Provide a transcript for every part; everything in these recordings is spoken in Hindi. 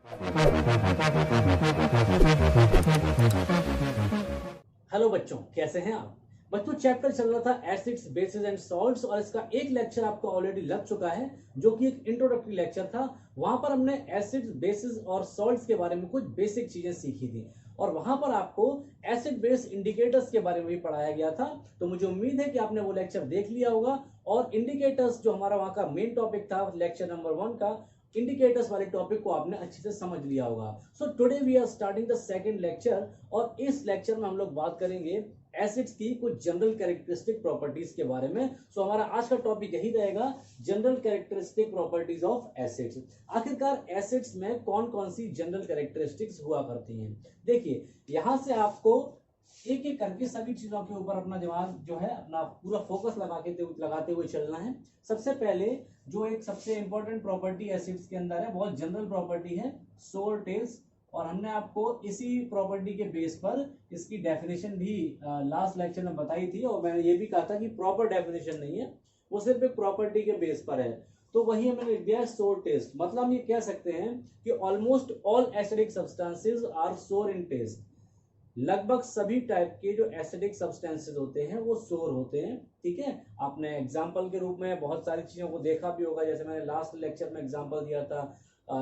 हेलो बच्चों, कैसे हैं आप? बच्चों, चैप्टर चल रहा था एसिड्स, बेसिस एंड सॉल्ट्स और इसका एक लेक्चर आपको ऑलरेडी लग चुका है जो कि एक इंट्रोडक्टरी लेक्चर था। वहां पर हमने एसिड्स, बेसिस और सॉल्ट्स के बारे में कुछ बेसिक चीजें सीखी थी और वहां पर आपको एसिड बेस इंडिकेटर्स के बारे में भी पढ़ाया गया था। तो मुझे उम्मीद है कि आपने वो लेक्चर देख लिया होगा और इंडिकेटर्स जो हमारा वहां का मेन टॉपिक था लेक्चर नंबर 1 का, इंडिकेटर्स वाले टॉपिक को आपने अच्छे से समझ लिया होगा। So today we are starting the second lecture और इस लेक्चर में हम लोग बात करेंगे एसिड्स की कुछ जनरल कैरेक्टरिस्टिक प्रॉपर्टीज के बारे में। सो हमारा आज का टॉपिक यही रहेगा, general characteristic properties of acids. आखिरकार एसिड्स में कौन कौन सी जनरल कैरेक्टरिस्टिक्स हुआ करती हैं। देखिए, यहां से आपको एक एक करके सभी चीजों के ऊपर अपना दिमाग जो है अपना पूरा फोकस लगाते हुए चलना है। सबसे पहले जो एक सबसे इंपॉर्टेंट प्रॉपर्टी एसिड्स के अंदर है, बहुत जनरल प्रॉपर्टी है, सोर टेस्ट। और हमने आपको इसी प्रॉपर्टी के बेस पर इसकी डेफिनेशन भी लास्ट लेक्चर में बताई थी और मैंने ये भी कहा था कि प्रॉपर डेफिनेशन नहीं है, वो सिर्फ एक प्रॉपर्टी के बेस पर है। तो वही हमने लिख दिया है सोर टेस्ट। मतलब हम ये कह सकते हैं कि almost all acidic substances are sour in test. लगभग सभी टाइप के जो एसिडिक सब्सटेंसेस होते हैं वो सोर होते हैं। ठीक है, आपने एग्जांपल के रूप में बहुत सारी चीजों को देखा भी होगा, जैसे मैंने लास्ट लेक्चर में एग्जांपल दिया था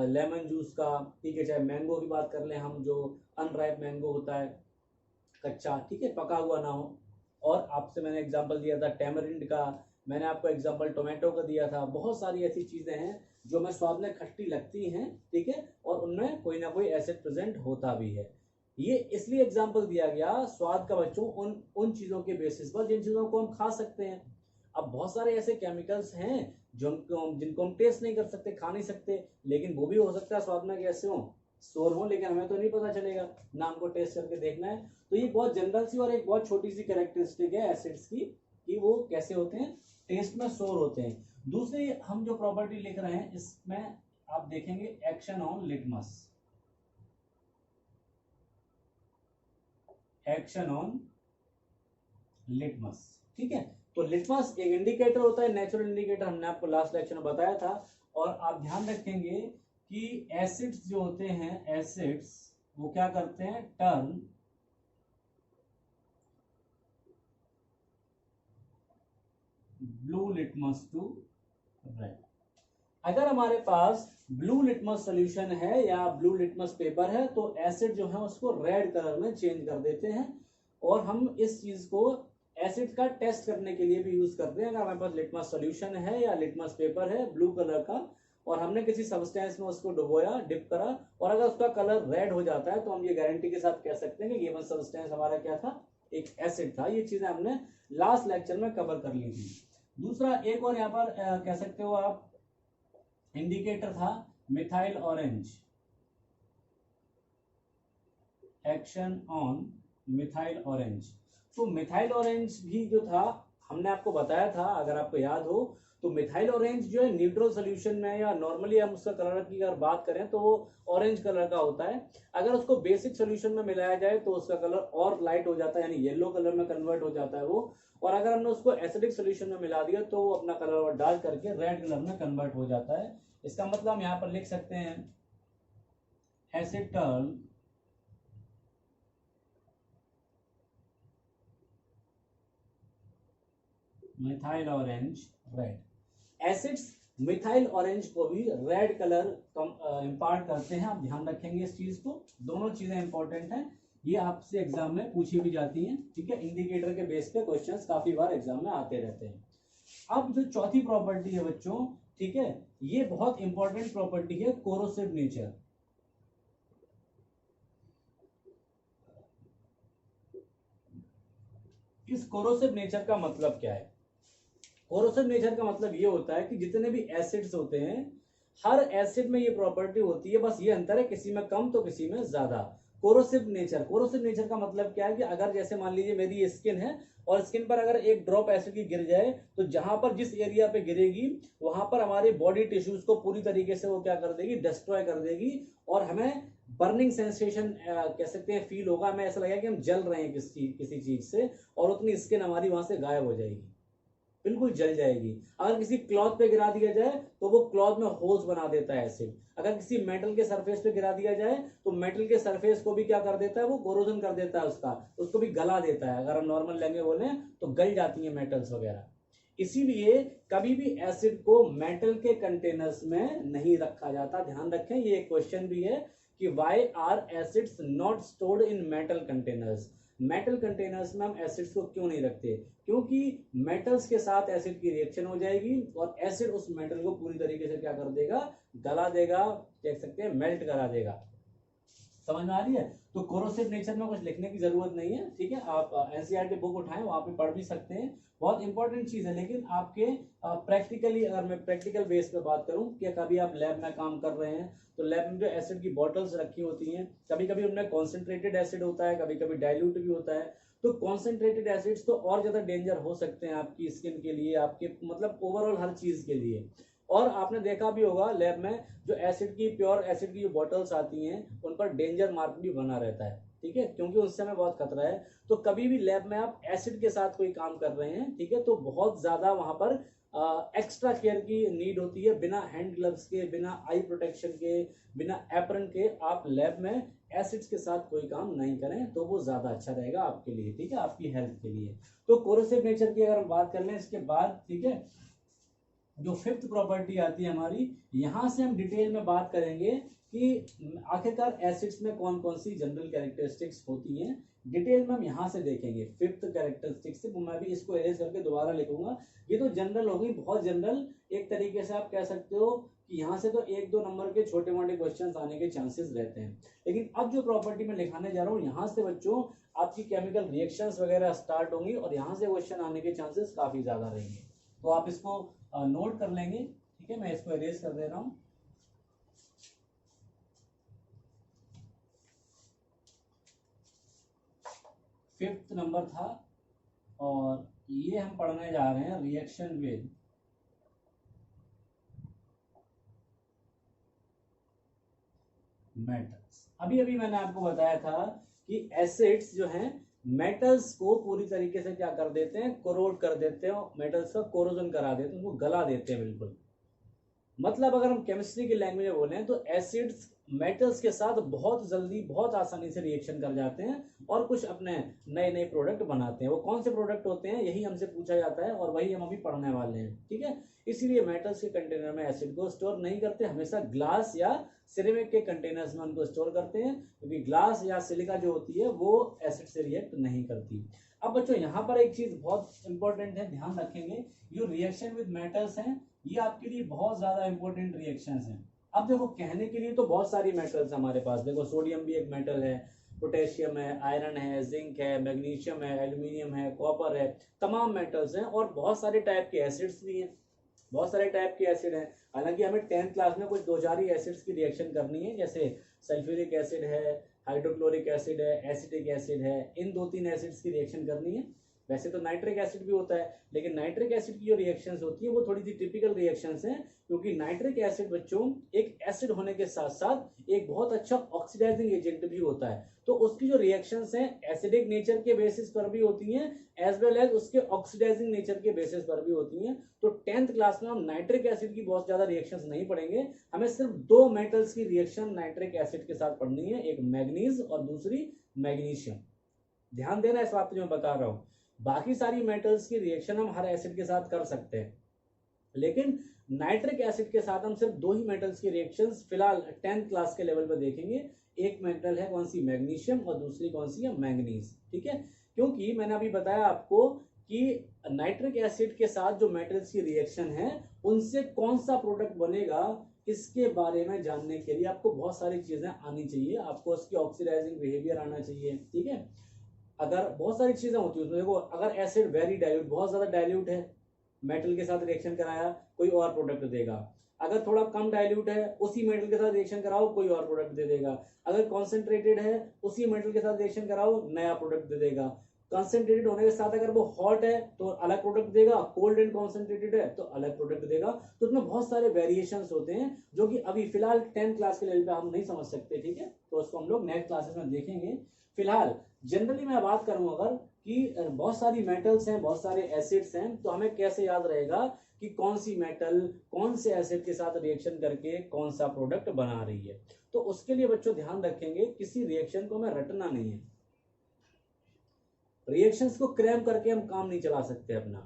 लेमन जूस का। ठीक है, चाहे मैंगो की बात कर लें हम, जो अनराइप मैंगो होता है, कच्चा, ठीक है, पका हुआ ना हो। और आपसे मैंने एग्जांपल दिया था टैमरिंड का, मैंने आपको एग्जांपल टोमेटो का दिया था। बहुत सारी ऐसी चीजें हैं जो हमें स्वाद में खट्टी लगती हैं, ठीक है, और उनमें कोई ना कोई एसिड प्रेजेंट होता भी है। ये इसलिए एग्जाम्पल दिया गया स्वाद का बच्चों, उन उन चीजों के बेसिस पर जिन चीजों को हम खा सकते हैं। अब बहुत सारे ऐसे केमिकल्स हैं जिनको हम टेस्ट नहीं कर सकते, खा नहीं सकते, लेकिन वो भी हो सकता है स्वाद में कैसे हो, सोर हो, लेकिन हमें तो नहीं पता चलेगा ना, हमको टेस्ट करके देखना है। तो ये बहुत जनरल सी और एक बहुत छोटी सी कैरेक्टरिस्टिक है एसिड्स की कि वो कैसे होते हैं, टेस्ट में सोर होते हैं। दूसरी हम जो प्रॉपर्टी लिख रहे हैं इसमें आप देखेंगे action on litmus, action on litmus. ठीक है, तो लिटमस एक इंडिकेटर होता है, नेचुरल इंडिकेटर, हमने आपको लास्ट लेक्चर में बताया था। और आप ध्यान रखेंगे कि एसिड्स जो होते हैं, एसिड्स वो क्या करते हैं, turn blue litmus to red. अगर हमारे पास ब्लू लिटमस सॉल्यूशन है या ब्लू लिटमस पेपर है तो एसिड जो है उसको रेड कलर में चेंज कर देते हैं। और हम इस चीज को एसिड का टेस्ट करने के लिए भी यूज करते हैं। अगर हमारे पास लिटमस सॉल्यूशन है या लिटमस पेपर है ब्लू कलर का और हमने किसी सब्सटेंस में उसको डुबोया, डिप करा, और अगर उसका कलर रेड हो जाता है तो हम ये गारंटी के साथ कह सकते हैं कि गिवन सब्सटेंस हमारा क्या था, एक एसिड था। ये चीजें हमने लास्ट लेक्चर में कवर कर ली थी। दूसरा एक और यहाँ पर कह सकते हो आप इंडिकेटर था methyl orange, action on methyl orange. तो मिथाइल ऑरेंज भी जो था हमने आपको बताया था, अगर आपको याद हो, तो मिथाइल ऑरेंज जो है न्यूट्रल सॉल्यूशन में या नॉर्मली हम उसका कलर की अगर बात करें तो वो ऑरेंज कलर का होता है। अगर उसको बेसिक सॉल्यूशन में मिलाया जाए तो उसका कलर और लाइट हो जाता है, यानी येलो कलर में कन्वर्ट हो जाता है वो। और अगर हमने उसको एसिडिक सॉल्यूशन में मिला दिया तो वो अपना कलर और डार्क करके रेड कलर में कन्वर्ट हो जाता है। इसका मतलब हम यहाँ पर लिख सकते हैं asset turn methyl orange red. Acids methyl orange को भी रेड कलर इंपार्ट करते हैं। आप ध्यान रखेंगे इस चीज को, दोनों चीजें इंपॉर्टेंट हैं, ये आपसे एग्जाम में पूछी भी जाती हैं। ठीक है, इंडिकेटर के बेस पे क्वेश्चंस काफी बार एग्जाम में आते रहते हैं। अब जो चौथी प्रॉपर्टी है बच्चों, ठीक है, ये बहुत इंपॉर्टेंट प्रॉपर्टी है, कोरोसिव नेचर। इस कोरोसिव नेचर का मतलब क्या है? कोरोसिव नेचर का मतलब ये होता है कि जितने भी एसिड्स होते हैं, हर एसिड में ये प्रॉपर्टी होती है, बस ये अंतर है किसी में कम तो किसी में ज्यादा। कोरोसिव नेचर, कोरोसिव नेचर का मतलब क्या है कि अगर जैसे मान लीजिए मेरी स्किन है और स्किन पर अगर एक ड्रॉप एसिड की गिर जाए तो जहां पर जिस एरिया पे गिरेगी वहां पर हमारे बॉडी टिश्यूज को पूरी तरीके से वो क्या कर देगी, डिस्ट्रॉय कर देगी। और हमें बर्निंग सेंसेशन कह सकते हैं फील होगा, हमें ऐसा लगेगा कि हम जल रहे हैं किसी चीज से, और उतनी स्किन हमारी वहां से गायब हो जाएगी। बिल्कुल जल जाएगी। अगर किसी क्लॉथ पे गिरा दिया जाए तो वो क्लॉथ में होल्स बना देता है एसिड। अगर किसी मेटल के सरफेस पे गिरा दिया जाए तो मेटल के सरफेस को भी क्या कर देता है, वो कोरोजन कर देता है, उसको भी गला देता है। अगर हम नॉर्मल लैंग्वेज बोले तो गल जाती है मेटल्स वगैरह। इसीलिए कभी भी एसिड को मेटल के कंटेनर्स में नहीं रखा जाता। ध्यान रखें, ये एक क्वेश्चन भी है कि why are acids not stored in metal containers. Metal containers में हम एसिड्स को क्यों नहीं रखते? क्योंकि मेटल्स के साथ एसिड की रिएक्शन हो जाएगी और एसिड उस मेटल को पूरी तरीके से क्या कर देगा, गला देगा, कह सकते हैं मेल्ट करा देगा। समझ में आ रही है? तो कोरोसिव नेचर में कुछ लिखने की जरूरत नहीं है, ठीक है। आप एनसीईआरटी बुक उठाएं, वहां पे पढ़ भी सकते हैं, बहुत इंपॉर्टेंट चीज है। लेकिन आपके प्रैक्टिकली, अगर मैं प्रैक्टिकल बेस पे बात करूं कि कभी आप लैब में काम कर रहे हैं तो लैब में जो एसिड की बॉटल्स रखी होती हैं, कभी कभी उनमें कॉन्सेंट्रेटेड एसिड होता है, कभी कभी डाइल्यूट भी होता है। तो कॉन्सेंट्रेटेड एसिड्स तो और ज्यादा डेंजर हो सकते हैं आपकी स्किन के लिए, आपके मतलब ओवरऑल हर चीज के लिए। और आपने देखा भी होगा लैब में जो एसिड की, प्योर एसिड की जो बॉटल्स आती हैं उन पर डेंजर मार्क भी बना रहता है, ठीक है, क्योंकि उससे हमें बहुत खतरा है। तो कभी भी लैब में आप एसिड के साथ कोई काम कर रहे हैं, ठीक है, तो बहुत ज्यादा वहां पर एक्स्ट्रा केयर की नीड होती है। बिना हैंड ग्लव्स के, बिना आई प्रोटेक्शन के, बिना एप्रन के आप लैब में एसिड्स के साथ कोई काम नहीं करें, तो वो ज्यादा अच्छा रहेगा आपके लिए, ठीक है, आपकी हेल्थ के लिए। तो कोरोसिव नेचर की अगर हम बात कर लें इसके बाद, ठीक है, जो फिफ्थ प्रॉपर्टी आती है हमारी, यहां से हम डिटेल में बात करेंगे कि आखिरकार एसिड्स में कौन कौन सी जनरल कैरेक्टरिस्टिक्स होती हैं। डिटेल में हम यहां से देखेंगे फिफ्थ कैरेक्टरिस्टिक्स से। मैं भी इसको एरेज करके दोबारा लिखूंगा। ये तो जनरल होगी, बहुत जनरल, एक तरीके से आप कह सकते हो कि यहाँ से तो 1-2 नंबर के छोटे मोटे क्वेश्चंस आने के चांसेस रहते हैं। लेकिन अब जो प्रॉपर्टी मैं लिखाने जा रहा हूँ, यहाँ से बच्चों आपकी केमिकल रिएक्शंस वगैरह स्टार्ट होंगी और यहाँ से क्वेश्चन आने के चांसेस काफी ज्यादा रहेंगे। तो आप इसको नोट कर लेंगे, ठीक है। मैं इसको इरेज कर दे रहा हूं। फिफ्थ नंबर था और ये हम पढ़ने जा रहे हैं रिएक्शन विद मेटल्स। अभी अभी मैंने आपको बताया था कि एसिड्स जो हैं मेटल्स को पूरी तरीके से क्या कर देते हैं, कोरोड कर देते हैं, मेटल्स का कोरोजन करा देते हैं, उनको गला देते हैं बिल्कुल। मतलब अगर हम केमिस्ट्री की लैंग्वेज में बोलें तो एसिड्स मेटल्स के साथ बहुत जल्दी, बहुत आसानी से रिएक्शन कर जाते हैं और कुछ अपने नए नए प्रोडक्ट बनाते हैं। वो कौन से प्रोडक्ट होते हैं, यही हमसे पूछा जाता है और वही हम अभी पढ़ने वाले हैं, ठीक है। इसीलिए मेटल्स के कंटेनर में एसिड को स्टोर नहीं करते, हमेशा ग्लास या सिरेमिक के कंटेनर्स में उनको स्टोर करते हैं, क्योंकि ग्लास या सिलिका जो होती है वो एसिड से रिएक्ट नहीं करती। अब बच्चों यहाँ पर एक चीज बहुत इंपॉर्टेंट है, ध्यान रखेंगे, जो रिएक्शन विद मेटल्स हैं ये आपके लिए बहुत ज्यादा इंपॉर्टेंट रिएक्शंस हैं। अब देखो, कहने के लिए तो बहुत सारी मेटल्स हमारे पास, देखो सोडियम भी एक मेटल है, पोटेशियम है, आयरन है, जिंक है, मैग्नीशियम है, एल्यूमिनियम है, कॉपर है, तमाम मेटल्स हैं। और बहुत सारे टाइप के एसिड्स भी हैं, बहुत सारे टाइप के एसिड हैं। हालांकि हमें 10th क्लास में कुछ 2-4 ही एसिड्स की रिएक्शन करनी है, जैसे सल्फ्यूरिक एसिड है, हाइड्रोक्लोरिक एसिड है, एसिटिक एसिड है, इन 2-3 एसिड्स की रिएक्शन करनी है। वैसे तो नाइट्रिक एसिड भी होता है, लेकिन नाइट्रिक एसिड की जो रिएक्शंस होती है वो थोड़ी सी टिपिकल रिएक्शंस हैं, क्योंकि नाइट्रिक एसिड बच्चों एक एसिड होने के साथ साथ एक बहुत अच्छा ऑक्सीडाइजिंग एजेंट भी होता है। तो उसकी जो रिएक्शंस हैं एसिडिक नेचर के बेसिस पर भी होती हैं, एज वेल एज उसके ऑक्सीडाइजिंग नेचर के बेसिस पर भी होती हैं। तो 10th क्लास में हम नाइट्रिक एसिड की बहुत ज्यादा रिएक्शंस नहीं पढ़ेंगे, हमें सिर्फ 2 मेटल्स की रिएक्शन नाइट्रिक एसिड के साथ पढ़नी है, एक मैग्नीज और दूसरी मैग्नीशियम। ध्यान देना इस बात पे जो मैं बता रहा हूं। बाकी सारी मेटल्स की रिएक्शन हम हर एसिड के साथ कर सकते हैं, लेकिन नाइट्रिक एसिड के साथ हम सिर्फ 2 ही मेटल्स की रिएक्शंस फिलहाल 10th क्लास के लेवल पर देखेंगे। एक मेटल है कौन सी, मैग्नीशियम, और दूसरी कौन सी है, मैंगनीज, ठीक है। क्योंकि मैंने अभी बताया आपको कि नाइट्रिक एसिड के साथ जो मेटल्स की रिएक्शन है उनसे कौन सा प्रोडक्ट बनेगा, इसके बारे में जानने के लिए आपको बहुत सारी चीजें आनी चाहिए। आपको उसकी ऑक्सीडाइजिंग बिहेवियर आना चाहिए, ठीक है। अगर बहुत सारी चीजें होती है उसमें, देखो अगर एसिड वेरी डाइल्यूट, बहुत ज्यादा डाइल्यूट है, मेटल के साथ रिएक्शन कराया कोई और प्रोडक्ट देगा। अगर थोड़ा कम डाइल्यूट है, उसी मेटल के साथ रिएक्शन कराओ कोई और प्रोडक्ट दे देगा। अगर कॉन्सेंट्रेटेड है, उसी मेटल के साथ रिएक्शन कराओ नया प्रोडक्ट दे देगा। कंसंट्रेटेड होने के साथ अगर वो हॉट है तो अलग प्रोडक्ट देगा, कोल्ड एंड कॉन्सेंट्रेटेड है तो अलग प्रोडक्ट देगा। तो उसमें बहुत सारे वेरिएशंस होते हैं जो कि अभी फिलहाल 10th क्लास के लेवल पे हम नहीं समझ सकते, ठीक है, तो उसको हम लोग नेक्स्ट क्लासेस में देखेंगे। फिलहाल जनरली मैं बात करूं अगर कि बहुत सारी मेटल्स हैं, बहुत सारे एसिड्स हैं, तो हमें कैसे याद रहेगा कि कौन सी मेटल कौन से एसिड के साथ रिएक्शन करके कौन सा प्रोडक्ट बना रही है। तो उसके लिए बच्चों ध्यान रखेंगे किसी रिएक्शन को हमें रटना नहीं है, रिएक्शंस को क्रैम करके हम काम नहीं चला सकते अपना।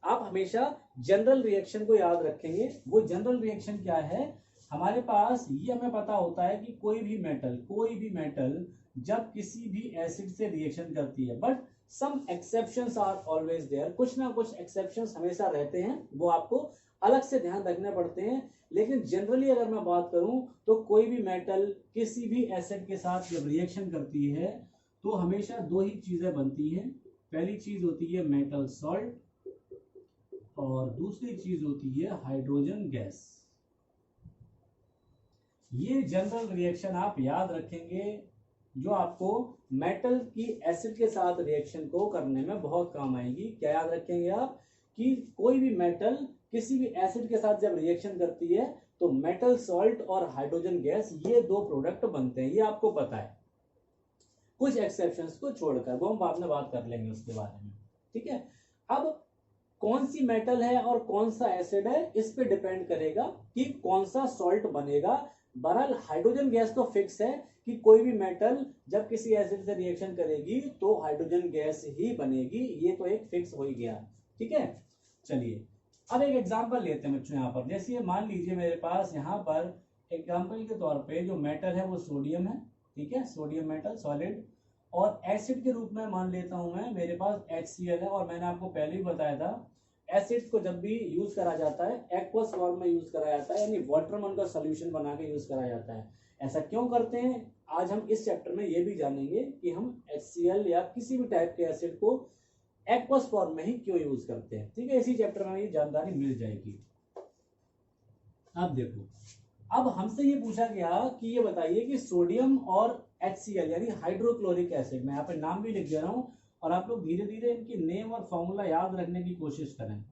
आप हमेशा जनरल रिएक्शन को याद रखेंगे। वो जनरल रिएक्शन क्या है, हमारे पास ये हमें पता होता है कि कोई भी मेटल जब किसी भी एसिड से रिएक्शन करती है, but some exceptions are always there, कुछ ना कुछ एक्सेप्शंस हमेशा रहते हैं, वो आपको अलग से ध्यान रखने पड़ते हैं। लेकिन जनरली अगर मैं बात करूं तो कोई भी मेटल किसी भी एसिड के साथ जब रिएक्शन करती है तो हमेशा दो ही चीजें बनती हैं। पहली चीज होती है मेटल सॉल्ट और दूसरी चीज होती है हाइड्रोजन गैस। ये जनरल रिएक्शन आप याद रखेंगे जो आपको मेटल की एसिड के साथ रिएक्शन को करने में बहुत काम आएगी। क्या याद रखेंगे आप कि कोई भी मेटल किसी भी एसिड के साथ जब रिएक्शन करती है तो मेटल सॉल्ट और हाइड्रोजन गैस ये दो प्रोडक्ट बनते हैं, ये आपको पता है, कुछ एक्सेप्शंस को छोड़कर, वो हम बाद में बात कर लेंगे उसके बारे में, ठीक है। अब कौन सी मेटल है और कौन सा एसिड है इस पे डिपेंड करेगा कि कौन सा सॉल्ट बनेगा। बहरहाल हाइड्रोजन गैस तो फिक्स है कि कोई भी मेटल जब किसी एसिड से रिएक्शन करेगी तो हाइड्रोजन गैस ही बनेगी, ये तो एक फिक्स हो ही गया, ठीक है। चलिए अब एक एग्जांपल लेते हैं बच्चों। यहाँ पर जैसे मान लीजिए मेरे पास यहाँ पर एग्जांपल के तौर पे जो मेटल है वो सोडियम है, ठीक है, सोडियम मेटल सॉलिड, और एसिड के रूप में मान लेता हूं मैं मेरे पास HCl है। और मैंने आपको पहले ही बताया था एसिड्स को जब भी यूज करा जाता है एक्वस फॉर्म में यूज करा जाता है, यानी वाटर में उनका सोल्यूशन बना के यूज करा जाता है। ऐसा क्यों करते हैं आज हम इस चैप्टर में ये भी जानेंगे कि हम HCl या किसी भी टाइप के एसिड को एक्वस फॉर्म में ही क्यों यूज करते हैं, ठीक है, इसी चैप्टर में ये जानकारी मिल जाएगी। अब देखो, अब हमसे ये पूछा गया कि ये बताइए कि सोडियम और HCl यानी हाइड्रोक्लोरिक एसिड, मैं यहाँ पे नाम भी लिख दे रहा हूं और आप लोग धीरे धीरे इनकी नेम और फॉर्मूला याद रखने की कोशिश करें।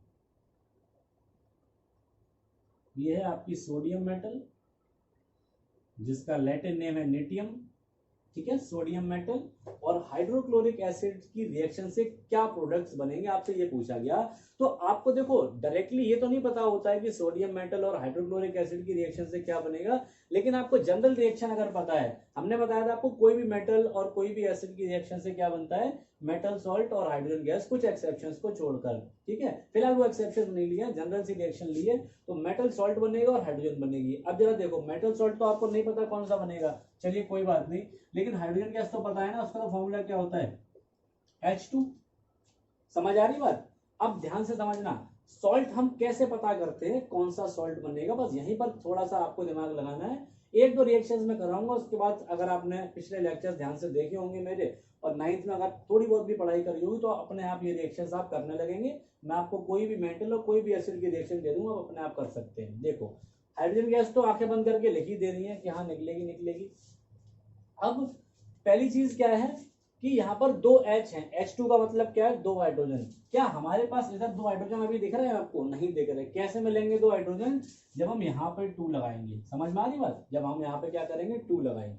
ये है आपकी सोडियम मेटल जिसका लैटिन नेम है नेटियम, ठीक है, सोडियम मेटल। और हाइड्रोक्लोरिक एसिड की रिएक्शन से क्या प्रोडक्ट्स बनेंगे आपसे ये पूछा गया। तो आपको देखो डायरेक्टली ये तो नहीं पता होता है कि सोडियम मेटल और हाइड्रोक्लोरिक एसिड की रिएक्शन से क्या बनेगा, लेकिन आपको जनरल रिएक्शन अगर पता है, हमने बताया था आपको कोई भी मेटल और कोई भी एसिड की रिएक्शन से क्या बनता है, मेटल सॉल्ट और हाइड्रोजन गैस, कुछ एक्सेप्शंस को छोड़कर, ठीक है। फिलहाल वो एक्सेप्शन नहीं लिया, जनरल सी रिएक्शन लिए, तो मेटल सॉल्ट बनेगा और हाइड्रोजन बनेगी। अब जरा देखो मेटल सॉल्ट तो आपको नहीं पता कौन सा बनेगा, चलिए कोई बात नहीं, लेकिन हाइड्रोजन गैस तो पता है ना, उसका तो फॉर्मूला क्या होता है H2। समझ आ रही बात। अब ध्यान से समझना, सॉल्ट हम कैसे पता करते हैं कौन सा सॉल्ट बनेगा, बस यहीं पर थोड़ा सा आपको दिमाग लगाना है। एक दो रिएक्शंस में कराऊंगा, उसके बाद अगर आपने पिछले लेक्चर्स ध्यान से देखे होंगे मेरे और 9th में अगर थोड़ी बहुत भी पढ़ाई करी होगी तो अपने आप ये रिएक्शंस आप करने लगेंगे। मैं आपको कोई भी मेटल और कोई भी एसिड की रिएक्शन दे दूंगा, आप अपने आप कर सकते हैं। देखो हाइड्रोजन गैस तो आंखें बंद करके लिख ही दे रही है कि हाँ निकलेगी निकलेगी। अब पहली चीज क्या है कि यहाँ पर दो H हैं, H2 का मतलब क्या है, दो हाइड्रोजन। क्या हमारे पास इधर दो हाइड्रोजन अभी दिख रहे हैं आपको, नहीं दिख रहे। कैसे मिलेंगे दो हाइड्रोजन, जब हम यहाँ पर 2 लगाएंगे। समझ में आ रही बात, जब हम यहाँ पे क्या करेंगे 2 लगाएंगे,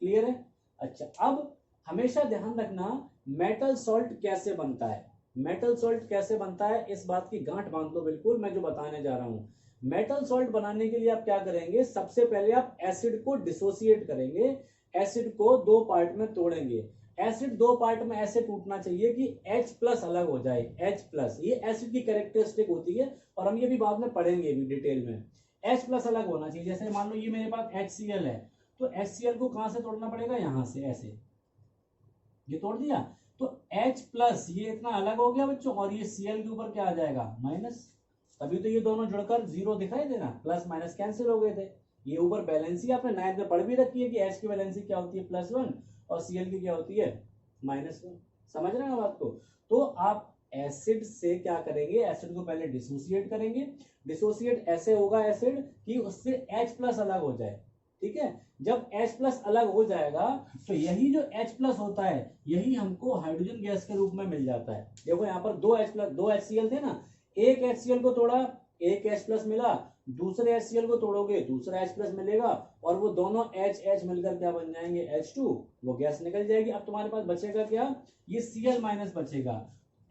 क्लियर है। अच्छा अब हमेशा ध्यान रखना मेटल सॉल्ट कैसे बनता है, मेटल सॉल्ट कैसे बनता है इस बात की गांठ बांध लो बिल्कुल, मैं जो बताने जा रहा हूं। मेटल सॉल्ट बनाने के लिए आप क्या करेंगे, सबसे पहले आप एसिड को डिसोसिएट करेंगे, एसिड को दो पार्ट में तोड़ेंगे। एसिड दो पार्ट में ऐसे टूटना चाहिए कि H+ अलग हो जाए, H+, ये एसिड की कैरेक्टरिस्टिक होती है और हम ये भी बाद में पढ़ेंगे भी डिटेल में। H+ अलग होना चाहिए। जैसे मान लो ये मेरे पास HCl है, तो HCl को कहां से तोड़ना पड़ेगा, यहां से ऐसे, ये तोड़ दिया तो H+ ये इतना अलग हो गया बच्चों, और ये Cl के ऊपर क्या आ जाएगा माइनस, तभी तो ये दोनों जुड़कर 0 दिखाई देना, प्लस माइनस कैंसिल हो गए थे। ये ऊपर बैलेंसी आपने 9th में पढ़ भी रखी है कि H की बैलेंसी क्या होती है +1 और Cl की क्या होती है -1। समझ रहे हैं बात को। तो आप एसिड से क्या करेंगे, एसिड को पहले डिसोसिएट करेंगे। डिसोसिएट ऐसे होगा एसिड कि उससे H+ अलग हो जाए, ठीक है। जब H प्लस अलग हो जाएगा तो यही जो H प्लस होता है यही हमको हाइड्रोजन गैस के रूप में मिल जाता है। देखो यहाँ पर दो H प्लस, दो HCl थे ना, एक HCl को तोड़ा, एक H प्लस मिला, दूसरे HCl को तोड़ोगे दूसरा H प्लस मिलेगा, और वो दोनों H मिलकर क्या बन जाएंगे, H2, वो गैस निकल जाएगी। अब तुम्हारे पास बचेगा क्या, ये Cl माइनस बचेगा,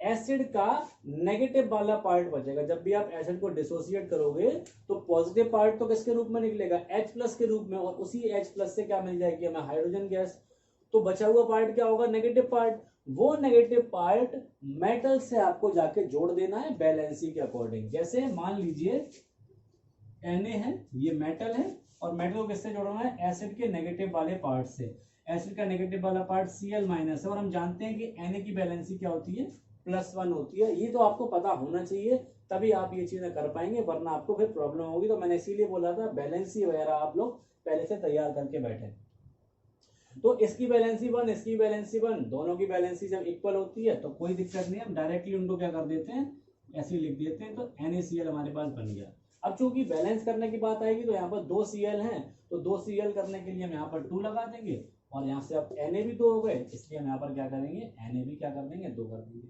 एसिड का नेगेटिव वाला पार्ट बचेगा। जब भी आप एसिड को डिसोसिएट करोगे तो पॉजिटिव पार्ट तो किसके रूप में निकलेगा, H प्लस के रूप में, और उसी H प्लस से क्या मिल जाएगी हमें, हाइड्रोजन गैस। तो बचा हुआ पार्ट क्या होगा, नेगेटिव पार्ट। वो नेगेटिव पार्ट मेटल से आपको जाके जोड़ देना है बैलेंसी के अकॉर्डिंग। जैसे मान लीजिए Na है, ये मेटल है, और मेटल को किससे जोड़ना है, एसिड के नेगेटिव वाले पार्ट से। एसिड का नेगेटिव वाला पार्ट Cl माइनस है, और हम जानते हैं कि Na की बैलेंसी क्या होती है, +1 होती है। ये तो आपको पता होना चाहिए, तभी आप ये चीजें कर पाएंगे, वरना आपको फिर प्रॉब्लम होगी। तो मैंने इसीलिए बोला था बैलेंसी वगैरह आप लोग पहले से तैयार करके बैठे। तो इसकी बैलेंसी 1, इसकी बैलेंसी 1, दोनों की बैलेंसी जब इक्वल होती है तो कोई दिक्कत नहीं है, हम डायरेक्टली उनको क्या कर देते हैं, ऐसे ही लिख देते हैं। तो NaCl हमारे पास बन गया। अब चूंकि बैलेंस करने की बात आएगी तो यहाँ पर 2 Cl हैं, तो 2 Cl करने के लिए हम यहाँ पर 2 लगा देंगे, और यहाँ से अब Na भी 2 हो गए, इसलिए हम यहाँ पर क्या करेंगे, Na भी क्या कर देंगे, 2 कर देंगे।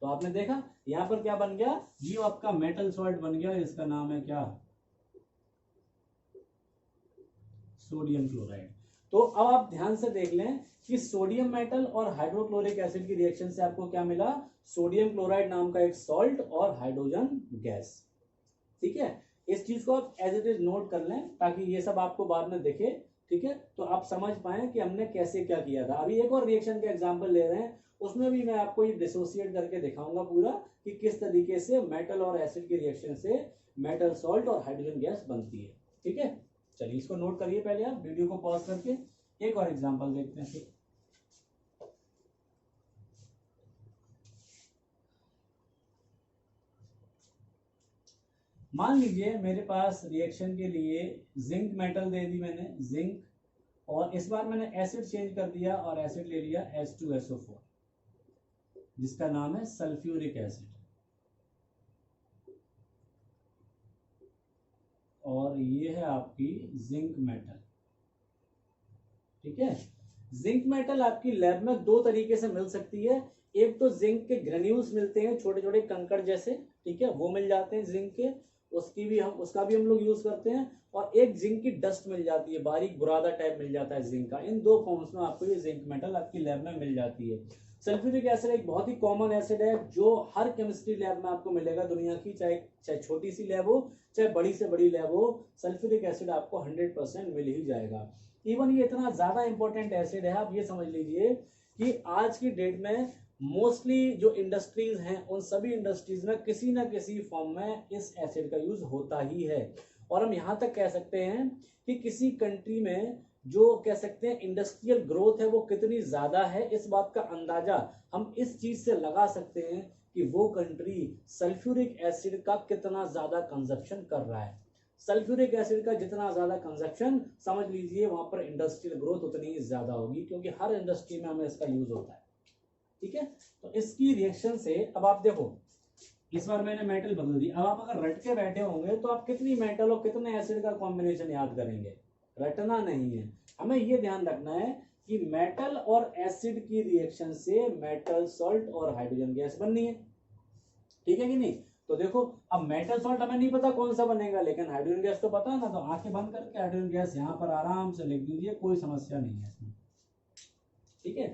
तो आपने देखा यहाँ पर क्या बन गया, ये आपका मेटल सॉल्ट बन गया, इसका नाम है क्या, सोडियम क्लोराइड। तो अब आप ध्यान से देख लें कि सोडियम मेटल और हाइड्रोक्लोरिक एसिड की रिएक्शन से आपको क्या मिला, सोडियम क्लोराइड नाम का एक सॉल्ट और हाइड्रोजन गैस। ठीक है, इस चीज को आप एज इट इज नोट कर लें ताकि ये सब आपको बाद में दिखे। ठीक है, तो आप समझ पाए कि हमने कैसे क्या किया था। अभी एक और रिएक्शन का एग्जांपल ले रहे हैं, उसमें भी मैं आपको ये डिसोसिएट करके दिखाऊंगा पूरा कि किस तरीके से मेटल और एसिड की रिएक्शन से मेटल सॉल्ट और हाइड्रोजन गैस बनती है। ठीक है, चलिए इसको नोट करिए, पहले आप वीडियो को पॉज करके एक और एग्जांपल देखते हैं। मान लीजिए मेरे पास रिएक्शन के लिए जिंक मेटल दे दी मैंने, जिंक, और इस बार मैंने एसिड चेंज कर दिया और एसिड ले लिया H2SO4, जिसका नाम है सल्फ्यूरिक एसिड, और ये है आपकी जिंक मेटल। ठीक है, जिंक मेटल आपकी लैब में 2 तरीके से मिल सकती है। एक तो जिंक के ग्रेन्यूल्स मिलते हैं, छोटे छोटे कंकड़ जैसे, ठीक है, वो मिल जाते हैं जिंक के, उसका भी हम लोग यूज करते हैं। और एक जिंक की डस्ट मिल जाती है, बारीक बुरादा टाइप मिल जाता है जिंक का। इन 2 फॉर्म्स में आपको ये जिंक मेटल आपकी लैब में मिल जाती है। सल्फ्यूरिक एसिड एक बहुत ही कॉमन एसिड है जो हर केमिस्ट्री लैब में आपको मिलेगा दुनिया की, चाहे छोटी सी लैब हो चाहे बड़ी से बड़ी लैब हो, सल्फ्यूरिक एसिड आपको 100% मिल ही जाएगा। इवन ये इतना ज्यादा इंपॉर्टेंट एसिड है, आप ये समझ लीजिए कि आज की डेट में मोस्टली जो इंडस्ट्रीज हैं उन सभी इंडस्ट्रीज में किसी ना किसी फॉर्म में इस एसिड का यूज होता ही है। और हम यहाँ तक कह सकते हैं कि किसी कंट्री में जो कह सकते हैं इंडस्ट्रियल ग्रोथ है वो कितनी ज्यादा है, इस बात का अंदाजा हम इस चीज से लगा सकते हैं कि वो कंट्री सल्फ्यूरिक एसिड का कितना ज्यादा कंजप्शन कर रहा है। सल्फ्यूरिक एसिड का जितना ज्यादा कंजप्शन, समझ लीजिए वहां पर इंडस्ट्रियल ग्रोथ उतनी ही ज्यादा होगी, क्योंकि हर इंडस्ट्री में हमें इसका यूज होता है। ठीक है, तो इसकी रिएक्शन से अब आप देखो, इस बार मैंने मेटल बदल दी। अब आप अगर रट के बैठे होंगे तो आप कितनी मेटल और कितने एसिड का कॉम्बिनेशन याद करेंगे, रटना नहीं है। हमें ये ध्यान रखना है कि मेटल और एसिड की रिएक्शन से मेटल सॉल्ट और हाइड्रोजन गैस बननी है। ठीक है कि नहीं? तो देखो, अब मेटल सॉल्ट हमें नहीं पता कौन सा बनेगा, लेकिन हाइड्रोजन गैस तो पता है ना, तो आंखें बंद करके हाइड्रोजन गैस यहाँ पर आराम से लिख दीजिए, कोई समस्या नहीं है इसमें। ठीक है,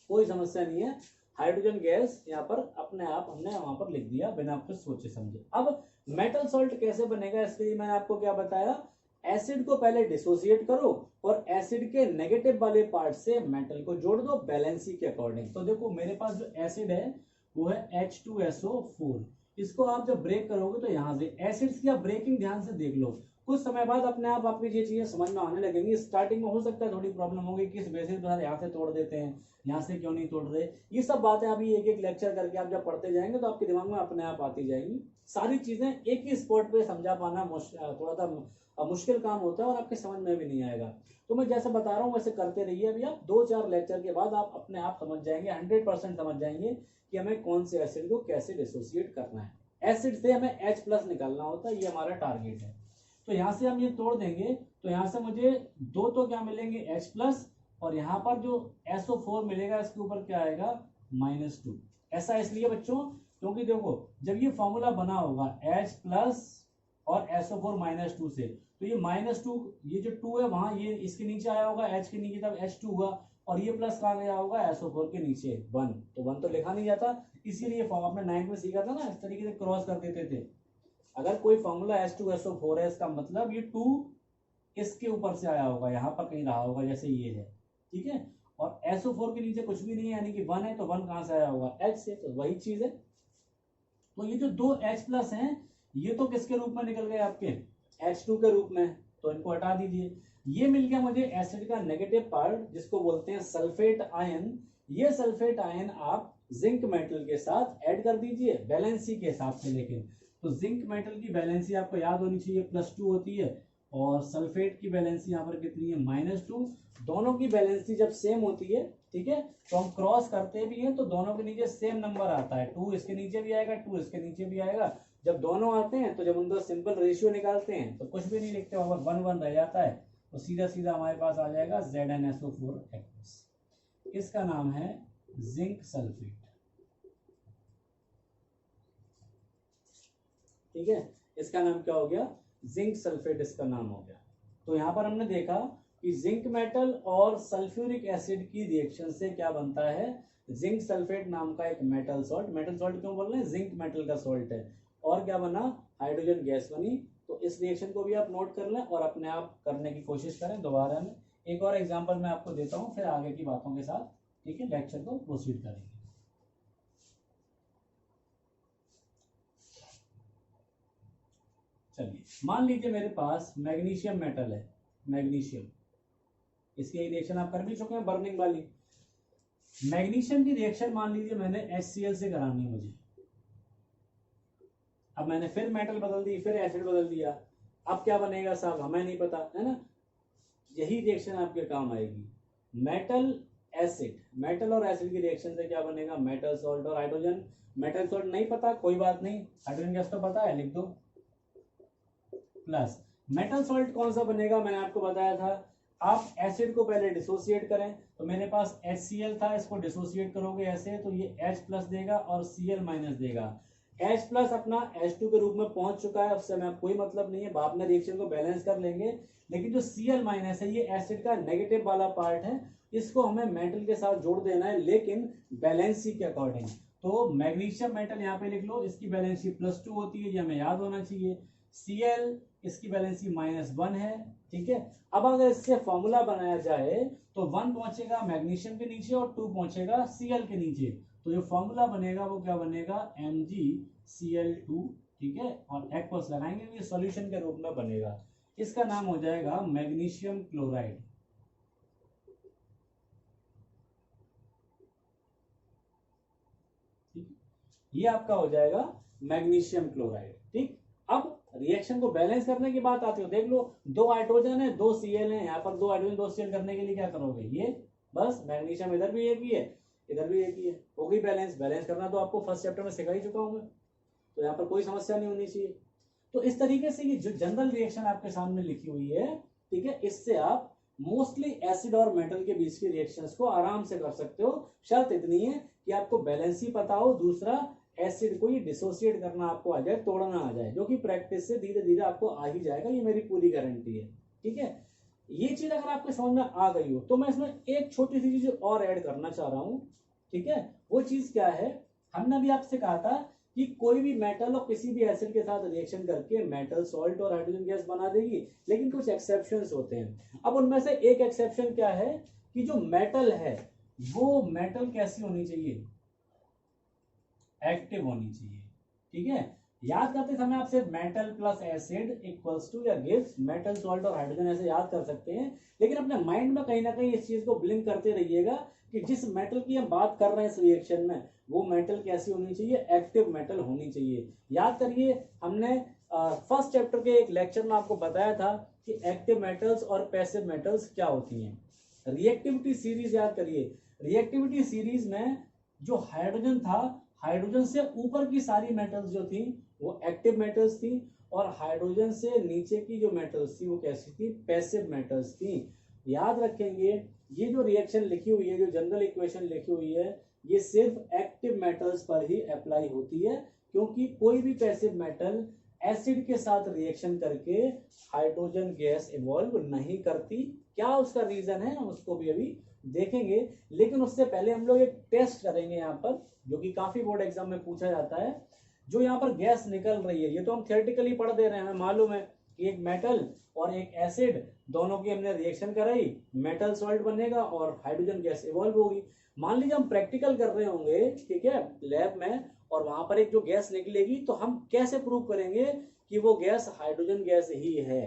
कोई समस्या नहीं है। हाइड्रोजन गैस यहाँ पर अपने आप हमने वहां पर लिख दिया बिना कुछ सोचे समझे। अब मेटल सॉल्ट कैसे बनेगा, इसके लिए मैंने आपको क्या बताया, एसिड को पहले डिसोसिएट करो और एसिड के नेगेटिव वाले पार्ट से मेटल को जोड़ दो बैलेंसी के अकॉर्डिंग। तो देखो मेरे पास जो एसिड है वो है H2SO4, इसको आप जब ब्रेक करोगे तो यहाँ से एसिड्स की आप ब्रेकिंग ध्यान से देख लो, कुछ समय बाद अपने आप आपकी ये चीजें समझ में आने लगेंगी। स्टार्टिंग में हो सकता है थोड़ी प्रॉब्लम होगी, किस बेसिस पर यहाँ से तोड़ देते हैं, यहाँ से क्यों नहीं तोड़ रहे, ये सब बातें अभी एक एक लेक्चर करके आप जब पढ़ते जाएंगे तो आपके दिमाग में अपने आप आती जाएंगी। सारी चीजें एक ही स्पॉट पे समझा पाना थोड़ा सा मुश्किल काम होता है और आपके समझ में भी नहीं आएगा। तो मैं जैसे बता रहा हूँ वैसे करते रहिए, अभी आप 2-4 लेक्चर के बाद आप अपने आप समझ जाएंगे, 100% समझ जाएंगे कि हमें कौन से एसिड को कैसे डिसोसिएट करना है। एसिड से हमें H+ निकालना होता है, ये हमारा टारगेट है। तो यहाँ से हम ये तोड़ देंगे तो यहाँ से मुझे दो तो क्या मिलेंगे H+, और यहाँ पर जो SO4 मिलेगा इसके ऊपर क्या आएगा -2। ऐसा इसलिए बच्चों क्योंकि देखो जब ये फॉर्मूला बना होगा H+ और SO4 -2 से, तो ये -2, ये जो 2 है वहां ये इसके नीचे आया होगा H के नीचे, तब H2 हुआ, और ये प्लस कहाँ गया होगा SO4 के नीचे 1, तो 1 तो लिखा नहीं जाता, इसीलिए आपने 9 में सीखा था ना, इस तरीके से क्रॉस कर देते थे। अगर कोई फॉर्मूला H2SO4 है, इसका मतलब ये 2 इसके ऊपर से आया होगा, यहाँ पर कहीं रहा होगा जैसे ये है, ठीक है, और SO4 के नीचे कुछ भी नहीं है यानी कि 1 है, तो 1 कहां से आया होगा H से, तो वही चीज है। तो ये जो दो H+ हैं ये तो किसके रूप में निकल गए आपके H2 के रूप में, तो इनको हटा दीजिए। ये मिल गया मुझे एसिड का नेगेटिव पार्ट जिसको बोलते हैं सल्फेट आयन। ये सल्फेट आयन आप जिंक मेटल के साथ ऐड कर दीजिए वैलेंसी के हिसाब से, लेकिन तो जिंक मेटल की वैलेंसी आपको याद होनी चाहिए +2 होती है, और सल्फेट की वैलेंसी यहाँ पर कितनी है -2। दोनों की वैलेंसी जब सेम होती है, ठीक है, तो हम क्रॉस करते भी हैं तो दोनों के नीचे सेम नंबर आता है, 2 इसके नीचे भी आएगा, 2 इसके नीचे भी आएगा। जब दोनों आते हैं तो जब उनका सिंपल रेशियो निकालते हैं तो कुछ भी नहीं लिखते, वहां पर 1 1 रह जाता है, तो सीधा सीधा हमारे पास आ जाएगा ZnSO4 इसका नाम है जिंक सल्फेट, ठीक है, इसका नाम क्या हो गया जिंक सल्फेट, इसका नाम हो गया। तो यहां पर हमने देखा कि जिंक मेटल और सल्फ्यूरिक एसिड की रिएक्शन से क्या बनता है, जिंक सल्फेट नाम का एक मेटल सॉल्ट। मेटल सॉल्ट क्यों बोल रहे हैं, जिंक मेटल का सॉल्ट है, और क्या बना हाइड्रोजन गैस बनी। तो इस रिएक्शन को भी आप नोट कर लें और अपने आप करने की कोशिश करें दोबारा में। एक और एग्जांपल मैं आपको देता हूं, फिर आगे की बातों के साथ, ठीक है, लेक्चर को प्रोसीड करेंगे। चलिए मान लीजिए मेरे पास मैग्नीशियम मेटल है, मैग्नीशियम, इसकी रिएक्शन आप कर भी चुके हैं बर्निंग वाली। मैग्नीशियम की रिएक्शन मान लीजिए मैंने HCl से करानी है मुझे, अब मैंने फिर मेटल बदल दी, फिर एसिड बदल दिया, अब क्या बनेगा साहब हमें नहीं पता है ना, यही रिएक्शन आपके काम आएगी। मेटल एसिड, मेटल और एसिड की रिएक्शन से क्या बनेगा मेटल सॉल्ट और हाइड्रोजन। मेटल सॉल्ट नहीं पता कोई बात नहीं, हाइड्रोजन गैस तो पता है, लिख दो प्लस मेटल सॉल्ट कौन सा बनेगा, मैंने आपको बताया था आप एसिड को पहले डिसोसिएट करें, तो मेरे पास HCl था, इसको डिसोसिएट करोगे ऐसे तो ये H+ देगा और Cl- देगा। H+ अपना H2 के रूप में पहुंच चुका है, उससे मैं कोई मतलब नहीं है, बाद में रिएक्शन को बैलेंस कर लेंगे। लेकिन जो Cl- है ये एसिड का नेगेटिव वाला पार्ट है, इसको हमें मेटल के साथ जोड़ देना है, लेकिन बैलेंसी के अकॉर्डिंग। तो मैग्नीशियम मेटल यहाँ पे लिख लो, इसकी बैलेंसी +2 होती है, ये हमें याद होना चाहिए। Cl इसकी बैलेंसी -1 है, ठीक है। अब अगर इससे फॉर्मूला बनाया जाए तो 1 पहुंचेगा मैग्नीशियम के नीचे और 2 पहुंचेगा Cl के नीचे, तो जो फॉर्मूला बनेगा वो क्या बनेगा MgCl2, ठीक है, और एक्वस लगाएंगे, ये सॉल्यूशन के रूप में बनेगा, इसका नाम हो जाएगा मैग्नीशियम क्लोराइड। ठीक, ये आपका हो जाएगा मैग्नीशियम क्लोराइड। ठीक, अब रिएक्शन को बैलेंस करने की बात आती है, देख लो 2 हाइड्रोजन है 2 Cl है, यहाँ पर 2 हाइड्रोजन 2 Cl करने के लिए क्या करोगे, ये बस मैग्नीशियम इधर भी एक ही है इधर भी एक ही है, हो गई बैलेंस। बैलेंस करना तो आपको फर्स्ट चैप्टर में सिखा ही चुका हूं मैं, तो यहाँ पर कोई समस्या नहीं होनी चाहिए। तो इस तरीके से ये जो जनरल रिएक्शन आपके सामने लिखी हुई है, ठीक है, इससे आप मोस्टली एसिड और मेटल के बीच की रिएक्शंस को आराम से कर सकते हो। शर्त इतनी है कि आपको बैलेंस ही पता हो, दूसरा एसिड को ये डिसोसिएट करना आपको आ जाए, तोड़ना आ जाए, जो कि प्रैक्टिस से धीरे धीरे आपको आ ही जाएगा, ये मेरी पूरी गारंटी है। ठीक है, ये चीज अगर आपके समझ में आ गई हो तो मैं इसमें एक छोटी सी चीज और ऐड करना चाह रहा हूं। ठीक है, वो चीज क्या है, हमने अभी आपसे कहा था कि कोई भी मेटल और किसी भी एसिड के साथ रिएक्शन करके मेटल सॉल्ट और हाइड्रोजन गैस बना देगी, लेकिन कुछ एक्सेप्शंस होते हैं। अब उनमें से एक एक्सेप्शन क्या है कि जो मेटल है वो मेटल कैसी होनी चाहिए, एक्टिव होनी चाहिए। ठीक है, याद करते समय आप सिर्फ metal plus acid equals to या गिव्स मेटल सॉल्ट और हाइड्रोजन ऐसे याद कर सकते हैं, लेकिन अपने माइंड में कहीं ना कहीं इस चीज को ब्लिंक करते रहिएगा कि जिस मेटल की हम बात कर रहे हैं इस रिएक्शन में, वो मेटल कैसी होनी चाहिए, एक्टिव मेटल होनी चाहिए। याद करिए, हमने फर्स्ट चैप्टर के एक लेक्चर में आपको बताया था कि एक्टिव मेटल्स और पैसिव मेटल्स क्या होती हैं। रिएक्टिविटी सीरीज याद करिए, रिएक्टिविटी सीरीज में जो हाइड्रोजन था, हाइड्रोजन से ऊपर की सारी मेटल्स जो थी वो एक्टिव मेटल्स थी, और हाइड्रोजन से नीचे की जो मेटल्स थी वो कैसी थी, पैसिव मेटल्स थी। याद रखेंगे ये जो रिएक्शन लिखी हुई है, जो जनरल इक्वेशन लिखी हुई है, ये सिर्फ एक्टिव मेटल्स पर ही अप्लाई होती है, क्योंकि कोई भी पैसिव मेटल एसिड के साथ रिएक्शन करके हाइड्रोजन गैस इवॉल्व नहीं करती। क्या उसका रीजन है हम उसको भी अभी देखेंगे, लेकिन उससे पहले हम लोग एक टेस्ट करेंगे यहाँ पर, जो कि काफी बोर्ड एग्जाम में पूछा जाता है। जो यहाँ पर गैस निकल रही है, ये तो हम थियोरेटिकली पढ़ दे रहे हैं, हमें मालूम है कि एक मेटल और एक एसिड दोनों की हमने रिएक्शन कराई, मेटल सॉल्ट बनेगा और हाइड्रोजन गैस इवॉल्व होगी। मान लीजिए हम प्रैक्टिकल कर रहे होंगे, ठीक है, लैब में, और वहां पर एक जो गैस निकलेगी, तो हम कैसे प्रूव करेंगे कि वो गैस हाइड्रोजन गैस ही है।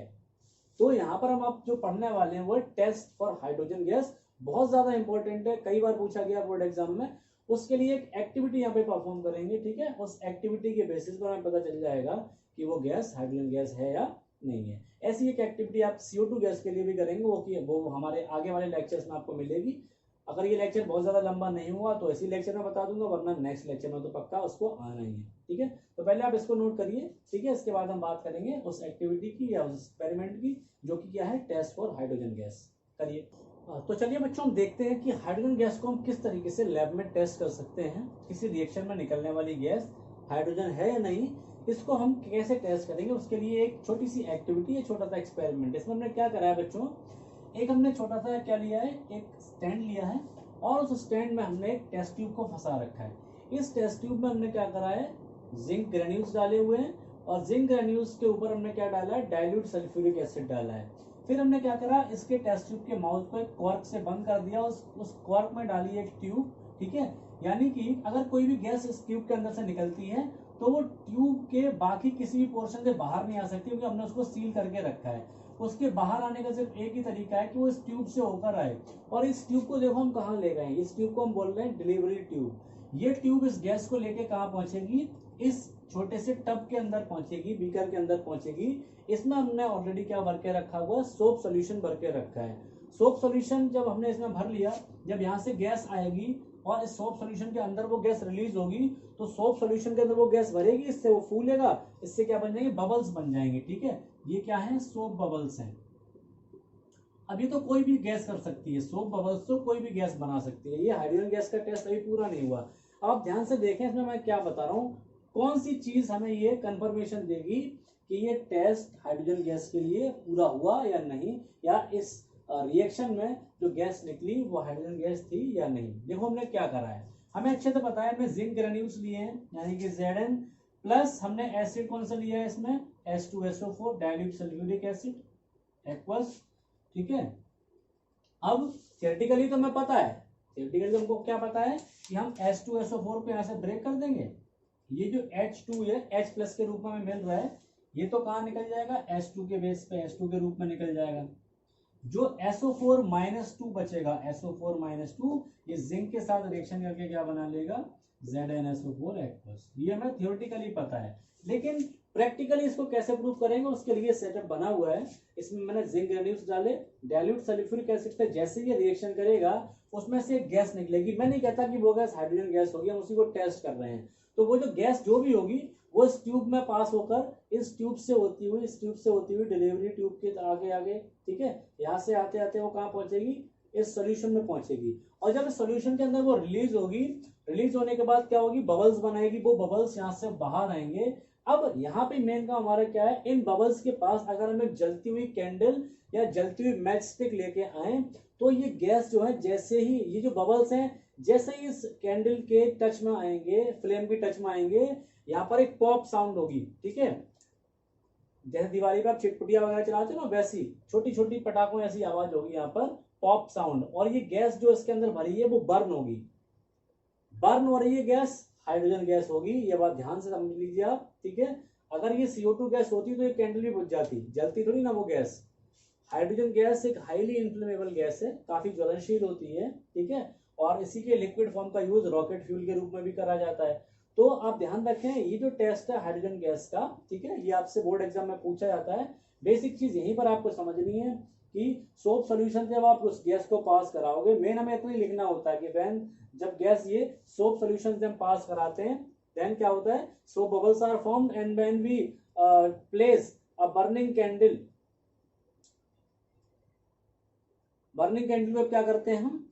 तो यहाँ पर हम आप जो पढ़ने वाले हैं वो टेस्ट फॉर हाइड्रोजन गैस, बहुत ज्यादा इंपॉर्टेंट है, कई बार पूछा गया बोर्ड एग्जाम में। उसके लिए एक एक्टिविटी यहाँ पे परफॉर्म करेंगे, ठीक है, उस एक्टिविटी के बेसिस पर हमें पता चल जाएगा कि वो गैस हाइड्रोजन गैस है या नहीं है। ऐसी एक एक्टिविटी आप CO2 गैस के लिए भी करेंगे, वो हमारे आगे वाले लेक्चर्स में आपको मिलेगी। अगर ये लेक्चर बहुत ज्यादा लंबा नहीं हुआ तो इसी लेक्चर में बता दूंगा, वरना नेक्स्ट लेक्चर में तो पक्का उसको आना ही है, ठीक है। तो पहले आप इसको नोट करिए, ठीक है, इसके बाद हम बात करेंगे उस एक्टिविटी की या उस एक्सपेरिमेंट की, जो कि क्या है, टेस्ट फॉर हाइड्रोजन गैस। करिए। तो चलिए बच्चों, हम देखते हैं कि हाइड्रोजन गैस को हम किस तरीके से लैब में टेस्ट कर सकते हैं। किसी रिएक्शन में निकलने वाली गैस हाइड्रोजन है या नहीं, इसको हम कैसे टेस्ट करेंगे, उसके लिए एक छोटी सी एक्टिविटी है, छोटा सा एक्सपेरिमेंट। इसमें हमने क्या करा है बच्चों, एक हमने छोटा सा क्या लिया है, एक स्टैंड लिया है, और उस स्टैंड में हमने एक टेस्ट ट्यूब को फंसा रखा है। इस टेस्ट ट्यूब में हमने क्या करा है, जिंक ग्रेन्यूल्स डाले हुए हैं, और जिंक ग्रेन्यूल्स के ऊपर हमने क्या डाला है, डाइल्यूट सल्फ्यूरिक एसिड डाला है। फिर हमने क्या करा, इसके टेस्ट ट्यूब के माउथ को एक कॉर्क से बंद कर दिया, उस कॉर्क में डाली एक ट्यूब, ठीक है। यानी कि अगर कोई भी गैस इस ट्यूब के अंदर से निकलती है तो वो ट्यूब के बाकी किसी भी पोर्शन से बाहर नहीं आ सकती, क्योंकि हमने उसको सील करके रखा है। उसके बाहर आने का सिर्फ एक ही तरीका है कि वो इस ट्यूब से होकर आए। और इस ट्यूब को देखो हम कहाँ ले गए, इस ट्यूब को हम बोल रहे हैं डिलीवरी ट्यूब। ये ट्यूब इस गैस को लेके कहाँ पहुंचेगी, इस छोटे से टब के अंदर पहुंचेगी, बीकर के अंदर पहुंचेगी। इसमें हमने ऑलरेडी क्या भर के रखा हुआ, सोप सोल्यूशन भर के रखा है। सोप सोल्यूशन जब हमने इसमें भर लिया, जब यहाँ से गैस आएगी और इस सोप सोल्यूशन के अंदर वो गैस रिलीज होगी, तो सोप सोल्यूशन के अंदर वो गैस भरेगी, इससे वो फूलेगा, इससे क्या बन जाएंगे, बबल्स बन जाएंगे, ठीक है। ये क्या है, सोप बबल्स हैं। अभी तो कोई भी गैस कर सकती है, सोप बबल्स तो कोई भी गैस बना सकती है। ये हाइड्रोजन गैस का टेस्ट अभी पूरा नहीं हुआ। आप ध्यान से देखें, इसमें मैं क्या बता रहा हूँ, कौन सी चीज हमें ये कंफर्मेशन देगी कि ये टेस्ट हाइड्रोजन गैस के लिए पूरा हुआ या नहीं, या इस रिएक्शन में जो गैस निकली वो हाइड्रोजन गैस थी या नहीं। देखो हमने क्या करा है, हमें अच्छे से पता है, हमने जिंक ग्रेन्यूल्स लिए हैं, यानी कि Zn, प्लस हमने एसिड कौन सा लिया है इसमें, H2SO4 dilute sulphuric acid aqueous, ठीक है। अब थियोरेटिकली तो हमें पता है, थियोरेटिकली हमको क्या पता है कि हम H2SO4 को यहाँ से ब्रेक कर देंगे, ये जो H2 है H प्लस के रूप में हमें मिल रहा है, ये तो कहाँ निकल जाएगा, H2 के बेस पे H2 के रूप में निकल जाएगा। जो SO4-2 बचेगा, SO4-2, ये जिंक के साथ रिएक्शन करके क्या बना लेगा, ZnSO4 एक्वस। ये हमें थियोरेटिकली पता है, लेकिन प्रैक्टिकली इसको कैसे प्रूव करेंगे, उसके लिए सेटअप बना हुआ है। इसमें मैंने जिंक ग्रेन्यूल्स डाले, डाइल्यूट सल्फ्यूरिक एसिड पे जैसे ये रिएक्शन करेगा उसमें से एक गैस निकलेगी। मैं नहीं कहता कि वो गैस हाइड्रोजन गैस होगी, हम उसी को टेस्ट कर रहे हैं। तो वो जो गैस जो भी होगी वो इस ट्यूब में पास होकर इस ट्यूब से होती हुई डिलीवरी ट्यूब के आगे आगे, ठीक है, यहाँ से आते आते वो कहाँ पहुंचेगी, इस सोल्यूशन में पहुंचेगी। और जब इस सोल्यूशन के अंदर वो रिलीज होगी, रिलीज होने के बाद क्या होगी, बबल्स बनाएगी, वो बबल्स यहाँ से बाहर आएंगे। अब यहाँ पे मेन का हमारा क्या है, इन बबल्स के पास अगर हम एक जलती हुई कैंडल या जलती हुई मैच स्टिक लेके आए, तो ये गैस जो है, जैसे ही ये जो बबल्स हैं जैसे ही इस कैंडल के टच में आएंगे, फ्लेम के टच में आएंगे, यहाँ पर एक पॉप साउंड होगी, ठीक है। जैसे दिवाली पे आप चिटपुटिया वगैरह चलाते हो ना, वैसी छोटी छोटी पटाखों ऐसी आवाज होगी यहाँ पर, पॉप साउंड। और ये गैस जो इसके अंदर भरी है वो बर्न होगी, बर्न हो रही है गैस, हाइड्रोजन गैस होगी। ये बात ध्यान से समझ लीजिए आप, ठीक है। अगर ये CO2 गैस होती तो ये कैंडल भी बुझ जाती, जलती थोड़ी ना वो गैस। हाइड्रोजन गैस एक हाईली इन्फ्लेमेबल गैस है, काफी ज्वलनशील होती है, ठीक है। और इसी के लिक्विड फॉर्म का यूज रॉकेट फ्यूल के रूप में भी करा जाता है। तो आप ध्यान रखें, ये जो टेस्ट है हाइड्रोजन गैस का, ठीक है, ये आपसे बोर्ड एग्जाम में पूछा जाता है। बेसिक चीज यहीं पर आपको समझनी है कि सोप सोल्यूशन जब आप उस गैस को पास कराओगे, मेन हमें इतना ही लिखना होता है कि व्हेन, जब गैस ये सोप सोल्यूशन से हम पास कराते हैं, देन क्या होता है, soap bubbles are formed and when we place a burning candle में क्या करते हैं हम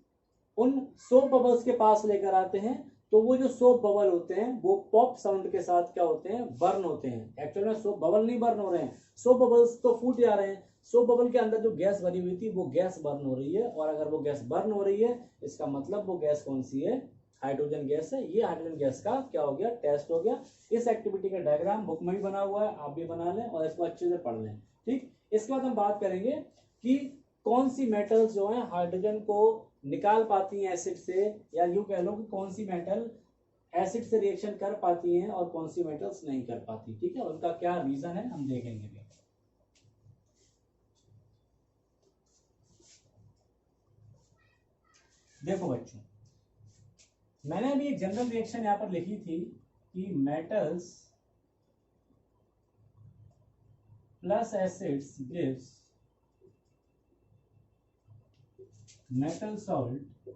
उन सोप बबल्स के पास लेकर आते हैं, तो वो जो सोप बबल होते हैं वो पॉप साउंड के साथ क्या होते हैं, बर्न होते हैं। एक्चुअल में सोप बबल नहीं बर्न हो रहे हैं, सोप बबल्स तो फूट जा रहे हैं। सोप बबल के अंदर जो गैस भरी हुई थी वो गैस बर्न हो रही है, और अगर वो गैस बर्न हो रही है इसका मतलब वो गैस कौन सी है, हाइड्रोजन गैस है। ये हाइड्रोजन गैस का क्या हो गया, टेस्ट हो गया। इस एक्टिविटी का डायग्राम बुक में भी बना हुआ है, आप भी बना लें और इसको अच्छे से पढ़ लें। ठीक, इसके बाद हम बात करेंगे कि कौन सी मेटल्स जो है हाइड्रोजन को निकाल पाती हैं एसिड से, या यूं कह लो कि कौन सी मेटल एसिड से रिएक्शन कर पाती हैं और कौन सी मेटल्स नहीं कर पाती। ठीक है, उनका क्या रीजन है हम देखेंगे भी। देखो बच्चों, मैंने अभी एक जनरल रिएक्शन यहां पर लिखी थी कि metals plus acids gives metal salt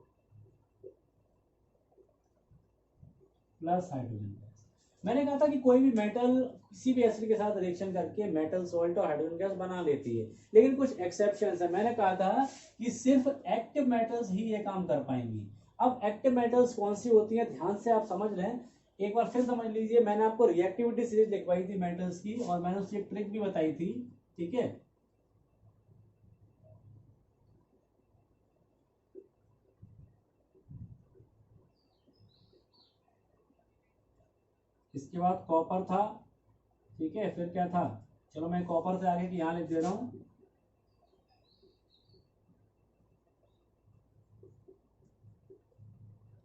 plus hydrogen gas. मैंने कहा था कि कोई भी मेटल किसी भी एसिड के साथ रिएक्शन करके मेटल सॉल्ट और हाइड्रोजन गैस बना लेती है, लेकिन कुछ एक्सेप्शंस है। मैंने कहा था कि सिर्फ एक्टिव मेटल्स ही ये काम कर पाएंगी। अब एक्टिव मेटल्स कौन सी होती है, ध्यान से आप समझ लें, एक बार फिर समझ लीजिए। मैंने आपको रिएक्टिविटी सीरीज लिखवाई थी मेटल्स की, और मैंने उसकी एक ट्रिक भी बताई थी। ठीक है, इसके बाद कॉपर था। ठीक है, फिर क्या था, चलो मैं कॉपर से आगे की यहां लिख दे रहा हूं।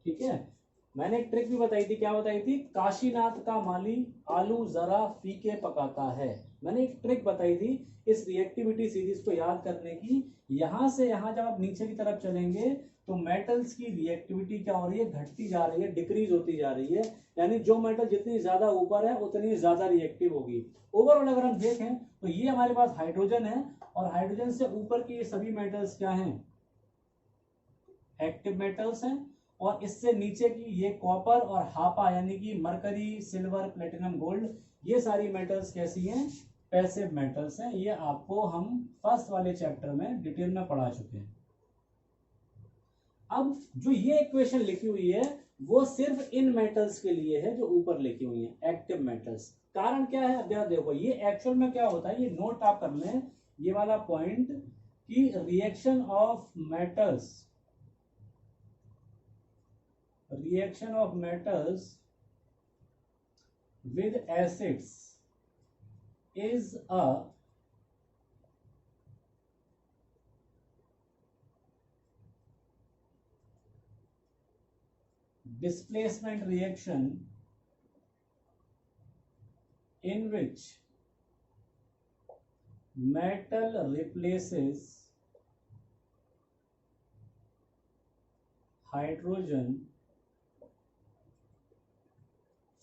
ठीक है, मैंने एक ट्रिक भी बताई थी, क्या बताई थी, काशीनाथ का माली आलू जरा फीके पकाता है। मैंने एक ट्रिक बताई थी इस रिएक्टिविटी सीरीज को याद करने की। यहां से यहां जब आप नीचे की तरफ चलेंगे तो मेटल्स की रिएक्टिविटी क्या हो रही है, घटती जा रही है, डिक्रीज होती जा रही है। यानी जो मेटल जितनी ज्यादा ऊपर है उतनी ज्यादा रिएक्टिव होगी। ओवरऑल अगर हम देखें तो ये हमारे पास हाइड्रोजन है, और हाइड्रोजन से ऊपर की ये सभी मेटल्स क्या हैं, एक्टिव मेटल्स हैं। और इससे नीचे की ये कॉपर और हापा यानी कि मरकरी, सिल्वर, प्लेटिनम, गोल्ड, ये सारी मेटल्स कैसी हैं, पैसिव मेटल्स हैं। ये आपको हम फर्स्ट वाले चैप्टर में डिटेल में पढ़ा चुके हैं। अब जो ये इक्वेशन लिखी हुई है वो सिर्फ इन मेटल्स के लिए है जो ऊपर लिखी हुई है, एक्टिव मेटल्स। कारण क्या है, अब देखो ये एक्चुअल में क्या होता है, ये नोट आप कर लें ये वाला पॉइंट, कि reaction of metals with acids is a displacement reaction in which metal replaces hydrogen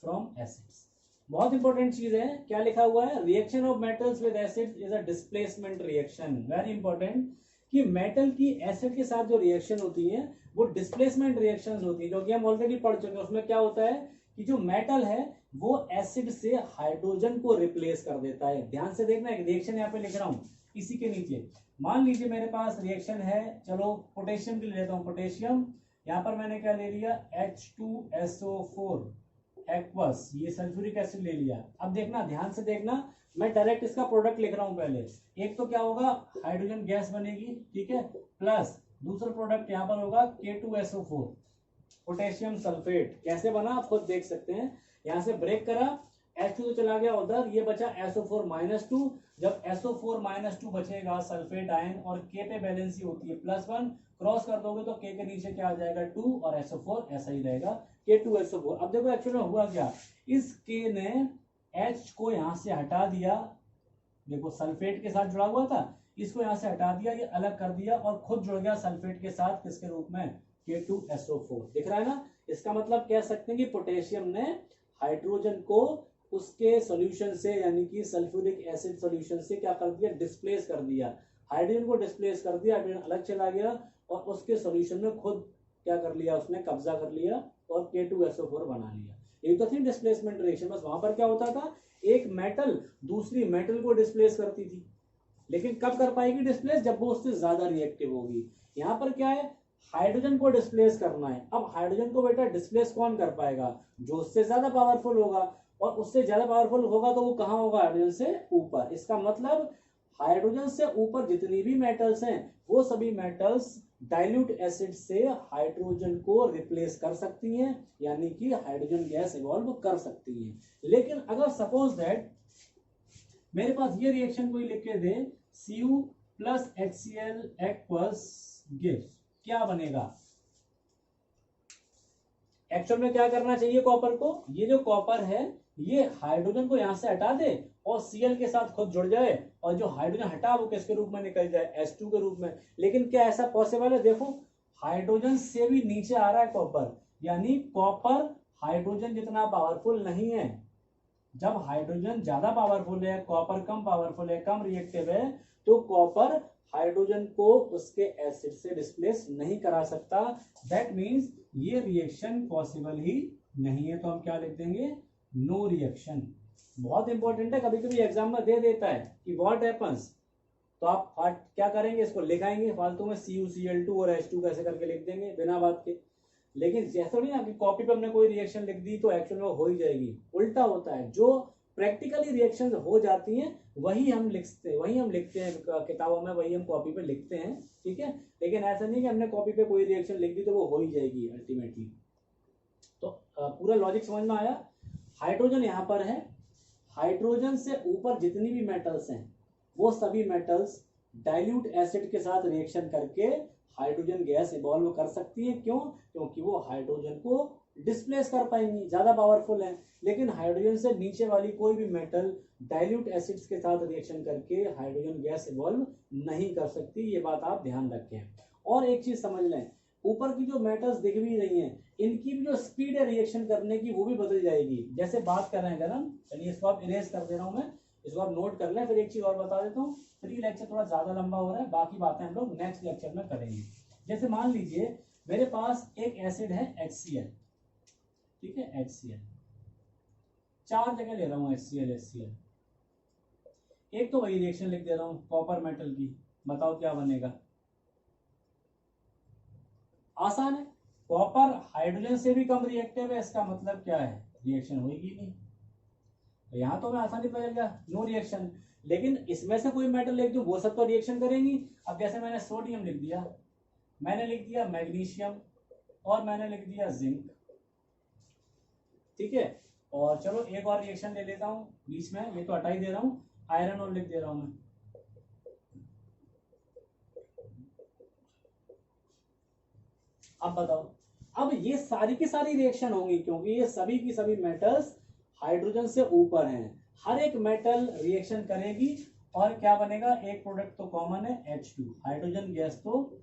from acids। बहुत इंपॉर्टेंट चीज है, क्या लिखा हुआ है, reaction of metals with acid is a displacement reaction. Very important, कि मेटल की एसिड के साथ जो रिएक्शन होती है वो डिस्प्लेसमेंट रिएक्शंस होती है, जो कि हम ऑलरेडी पढ़ चुके हैं। उसमें क्या होता है कि जो मेटल है वो एसिड से हाइड्रोजन को रिप्लेस कर देता है। ध्यान से देखना, एक रिएक्शन यहाँ पे लिख रहा हूं, इसी के नीचे मान लीजिए मेरे पास रिएक्शन है, चलो पोटेशियम के लिए लेता हूं, पोटेशियम, यहाँ पर मैंने क्या ले लिया, H2SO4 एक्वस, ये सल्फ्यूरिक एसिड ले लिया। अब देखना, ध्यान से देखना, मैं डायरेक्ट इसका प्रोडक्ट लिख रहा हूं पहले। एक तो क्या होगा, हाइड्रोजन गैस बनेगी, ठीक है, प्लस दूसरा प्रोडक्ट यहां पर होगा K2SO4 पोटेशियम सल्फेट। कैसे बना आप खुद देख सकते हैं, यहां से ब्रेक करा, H2 तो चला गया उधर, ये बचा SO4-2। जब SO4-2 बचेगा सल्फेट आयन, और K पे बैलेंसी होती है +1, क्रॉस कर दोगे तो K के नीचे क्या आ जाएगा 2, और SO4 ऐसा ही रहेगा K2SO4। अब देखो एक्चुअली हुआ क्या, इस K ने H को यहां से हटा दिया, देखो सल्फेट के साथ जुड़ा हुआ था, इसको यहां से हटा दिया, ये अलग कर दिया, और खुद जुड़ गया सल्फेट के साथ, किसके रूप में, K2SO4। दिख रहा है ना, इसका मतलब कह सकते हैं कि पोटेशियम ने हाइड्रोजन को उसके सॉल्यूशन से, यानी कि सल्फ्यूरिक एसिड सॉल्यूशन से क्या कर दिया, डिस्प्लेस कर दिया। हाइड्रोजन को डिस्प्लेस कर दिया, हाइड्रोजन अलग चला गया, और उसके सॉल्यूशन में खुद क्या कर लिया, उसने कब्जा कर लिया और K2SO4 बना लिया। यही तो थी डिस्प्लेसमेंट रिएक्शन। बस वहां पर क्या होता था, एक मेटल दूसरी मेटल को डिस्प्लेस करती थी, लेकिन कब कर पाएगी डिस्प्लेस, जब वो उससे ज्यादा रिएक्टिव होगी। यहाँ पर क्या है, हाइड्रोजन को डिस्प्लेस करना है। अब हाइड्रोजन को बेटा डिस्प्लेस कौन कर पाएगा, जो उससे ज्यादा पावरफुल होगा, और उससे ज्यादा पावरफुल होगा तो वो कहाँ होगा, हाइड्रोजन से ऊपर। इसका मतलब हाइड्रोजन से ऊपर जितनी भी मेटल्स हैं वो सभी मेटल्स डाइल्यूट एसिड से हाइड्रोजन को रिप्लेस कर सकती हैं, यानी कि हाइड्रोजन गैस इवॉल्व कर सकती हैं। लेकिन अगर सपोज दैट मेरे पास ये रिएक्शन कोई लिख के दे, Cu plus HCl aqueous gives, क्या बनेगा। एक्चुअल में क्या करना चाहिए कॉपर को, ये जो कॉपर है ये हाइड्रोजन को यहां से हटा दे और Cl के साथ खुद जुड़ जाए, और जो हाइड्रोजन हटा वो किसके रूप में निकल जाए, H2 के रूप में। लेकिन क्या ऐसा पॉसिबल है, देखो हाइड्रोजन से भी नीचे आ रहा है कॉपर, यानी कॉपर हाइड्रोजन जितना पावरफुल नहीं है। जब हाइड्रोजन ज्यादा पावरफुल है, कॉपर कम पावरफुल है, कम रिएक्टिव है, तो कॉपर हाइड्रोजन को उसके एसिड से डिस्प्लेस नहीं करा सकता। दैट मीन्स ये रिएक्शन पॉसिबल ही नहीं है, तो हम क्या लिख देंगे, नो रिएक्शन। बहुत इंपॉर्टेंट है, कभी कभी एग्जाम में दे देता है कि व्हाट हैपेंस, तो आप क्या करेंगे, इसको लिखाएंगे फालतू में CuCl2 और H2 कैसे करके लिख देंगे बिना बात के। लेकिन जैसा नहीं कि कॉपी पे हमने कोई रिएक्शन लिख दी तो एक्चुअल में हो ही जाएगी, उल्टा होता है। जो प्रैक्टिकली रिएक्शन हो जाती हैं वही हम लिखते हैं किताबों में, वही हम कॉपी पे लिखते हैं, ठीक है। लेकिन ऐसा नहीं कि हमने कॉपी पे कोई रिएक्शन लिख दी तो वो हो ही जाएगी अल्टीमेटली। तो पूरा लॉजिक समझ में आया। हाइड्रोजन यहाँ पर है, हाइड्रोजन से ऊपर जितनी भी मेटल्स हैं वो सभी मेटल्स डाइल्यूट एसिड के साथ रिएक्शन करके हाइड्रोजन गैस इवॉल्व कर सकती है। क्यों, क्योंकि वो हाइड्रोजन को डिस्प्लेस कर पाएंगी, ज्यादा पावरफुल है। लेकिन हाइड्रोजन से नीचे वाली कोई भी मेटल डाइल्यूट एसिड्स के साथ रिएक्शन करके हाइड्रोजन गैस इवॉल्व नहीं कर सकती, ये बात आप ध्यान रखें। और एक चीज समझ लें, ऊपर की जो मेटल्स दिख भी रही हैं इनकी भी जो स्पीड है रिएक्शन करने की वो भी बदल जाएगी। जैसे बात कर रहे हैं अगर हम, चलिए इसको आप इरेज कर दे रहा हूं मैं, इसको आप नोट कर लें। फिर एक चीज और बता देता हूँ, फिर ये लेक्चर थोड़ा ज्यादा लंबा हो रहा है, बाकी बातें हम लोग नेक्स्ट लेक्चर में करेंगे। जैसे मान लीजिए मेरे पास एक एसिड है HCl, ठीक है, HCl 4 जगह ले रहा हूँ HCl। एक तो वही रिएक्शन लिख दे रहा हूँ कॉपर मेटल की, बताओ क्या बनेगा। आसान है, कॉपर हाइड्रोजन से भी कम रिएक्टिव है, इसका मतलब क्या है, रिएक्शन होगी नहीं। तो यहां तो मैं आसानी पता चल गया, नो रिएक्शन। लेकिन इसमें से कोई मेटल लिख दूं वो सब तो रिएक्शन करेंगी। अब जैसे मैंने सोडियम लिख दिया, मैंने लिख दिया मैग्नीशियम, और मैंने लिख दिया जिंक, ठीक है। और चलो एक और रिएक्शन ले लेता हूं बीच में, ये तो हटा ही दे रहा हूं, आयरन और लिख दे रहा हूं मैं। अब बताओ, अब ये सारी की सारी रिएक्शन होंगी क्योंकि ये सभी की सभी मेटल्स हाइड्रोजन से ऊपर हैं। हर एक मेटल रिएक्शन करेगी और क्या बनेगा, एक प्रोडक्ट तो कॉमन है H2, हाइड्रोजन गैस तो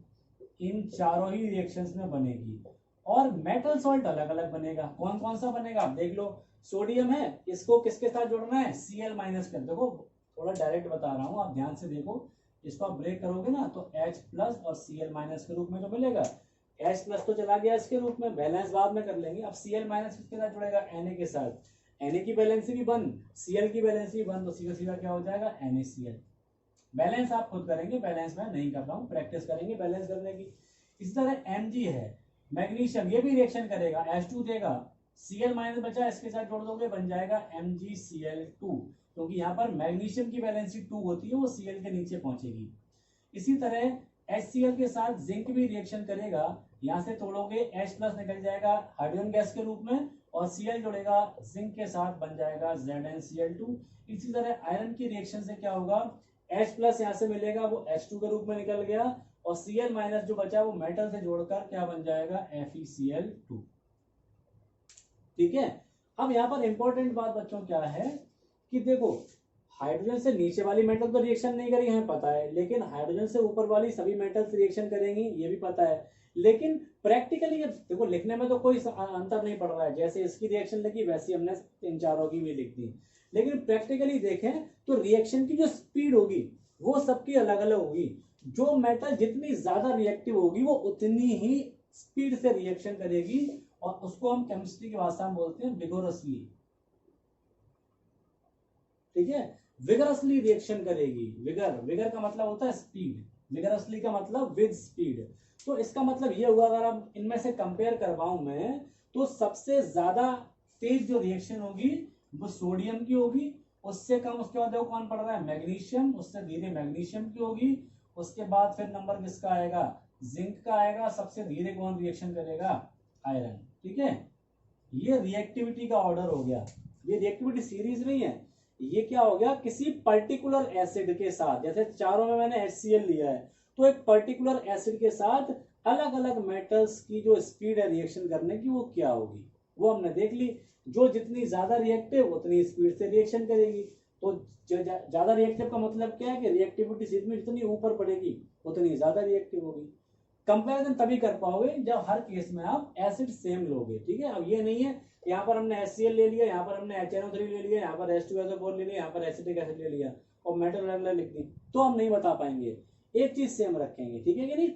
इन चारों ही रिएक्शंस में बनेगी। और मेटल सॉल्ट अलग अलग बनेगा, कौन कौन सा बनेगा आप देख लो। सोडियम है, इसको किसके साथ जोड़ना है, Cl माइनस कर, देखो थोड़ा डायरेक्ट बता रहा हूं, आप ध्यान से देखो। इसको आप ब्रेक करोगे ना तो H प्लस और Cl माइनस के रूप में तो मिलेगा। H प्लस तो चला गया इसके रूप में, बैलेंस बाद में कर लेंगे। अब Cl माइनस किसके साथ जुड़ेगा, Na के साथ। Na की बैलेंसी भी बन, Cl की बैलेंसी भी बन, तो सीधा सीधा क्या हो जाएगा, NaCl। बैलेंस आप खुद करेंगे, बैलेंस मैं नहीं कर रहा हूँ, प्रैक्टिस करेंगे बैलेंस करने की। इसी तरह Mg है मैग्नीशियम, ये भी रिएक्शन करेगा, H2 देगा, Cl माइनस बचा, इसके साथ जोड़ दोगे बन जाएगा MgCl2, क्योंकि यहाँ पर मैग्नीशियम की बैलेंसी 2 होती है, वो Cl के नीचे पहुंचेगी। इसी तरह HCl के साथ जिंक भी रिएक्शन करेगा, यहाँ से तोड़ोगे H प्लस निकल जाएगा हाइड्रोजन गैस के रूप में, और Cl जुड़ेगा जिंक के साथ बन जाएगा ZnCl2। इसी तरह आयरन की रिएक्शन से क्या होगा, H प्लस यहाँ से मिलेगा वो H2 के रूप में निकल गया, और Cl माइनस जो बचा वो मेटल से जोड़कर क्या बन जाएगा, FeCl2, ठीक है। अब यहाँ पर इंपॉर्टेंट बात बच्चों क्या है कि देखो, हाइड्रोजन से नीचे वाली मेटल तो रिएक्शन नहीं करेगी हमें पता है, लेकिन हाइड्रोजन से ऊपर वाली सभी मेटल्स रिएक्शन करेंगी ये भी पता है। लेकिन प्रैक्टिकली देखो, लिखने में तो कोई अंतर नहीं पड़ रहा है, जैसे इसकी रिएक्शन लिखी वैसे हमने इन चारों की भी लिख दी। लेकिन प्रैक्टिकली देखें तो रिएक्शन की जो स्पीड होगी वो सबकी अलग अलग होगी। जो मेटल जितनी ज्यादा रिएक्टिव होगी वो उतनी ही स्पीड से रिएक्शन करेगी, और उसको हम केमिस्ट्री की भाषा में बोलते हैं विगोरसली। ठीक है। विगरसली रिएक्शन करेगी, विगर का मतलब होता है स्पीड, विगरसली का मतलब विद स्पीड। तो इसका मतलब ये हुआ, अगर आप इनमें से कंपेयर करवाऊं मैं, तो सबसे ज्यादा तेज जो रिएक्शन होगी वो सोडियम की होगी, उससे कम उसके बाद देखो कौन पड़ रहा है, मैग्नीशियम, उससे धीरे मैग्नीशियम की होगी, उसके बाद फिर नंबर किसका आएगा, जिंक का आएगा, सबसे धीरे कौन रिएक्शन करेगा, आयरन। ठीक है, ये रिएक्टिविटी का ऑर्डर हो गया। ये रिएक्टिविटी सीरीज नहीं है, ये क्या हो गया, किसी पर्टिकुलर एसिड के साथ, जैसे चारों में मैंने HCl लिया है, तो एक पर्टिकुलर एसिड के साथ अलग अलग मेटल्स की जो स्पीड है रिएक्शन करने की वो क्या होगी, वो हमने देख ली। जो जितनी ज्यादा रिएक्टिव उतनी स्पीड से रिएक्शन करेगी। तो ज्यादा रिएक्टिव का मतलब क्या है कि रिएक्टिविटी सीरीज में जितनी ऊपर पड़ेगी उतनी ज्यादा रिएक्टिव होगी। कंपैरिजन तभी कर पाओगे जब हर केस में आप एसिड सेम लोगे। ठीक है, अब ये नहीं है यहाँ पर हमने HCl ले लिया, यहाँ पर हमने HNO3 ले लिया, यहाँ पर H2SO4 ले लिया, यहाँ पर एसिटिक एसिड ले लिया और मेटल अलग लिख दी, तो हम नहीं बता पाएंगे। एक चीज सेम रखेंगे, ठीक है कि नहीं,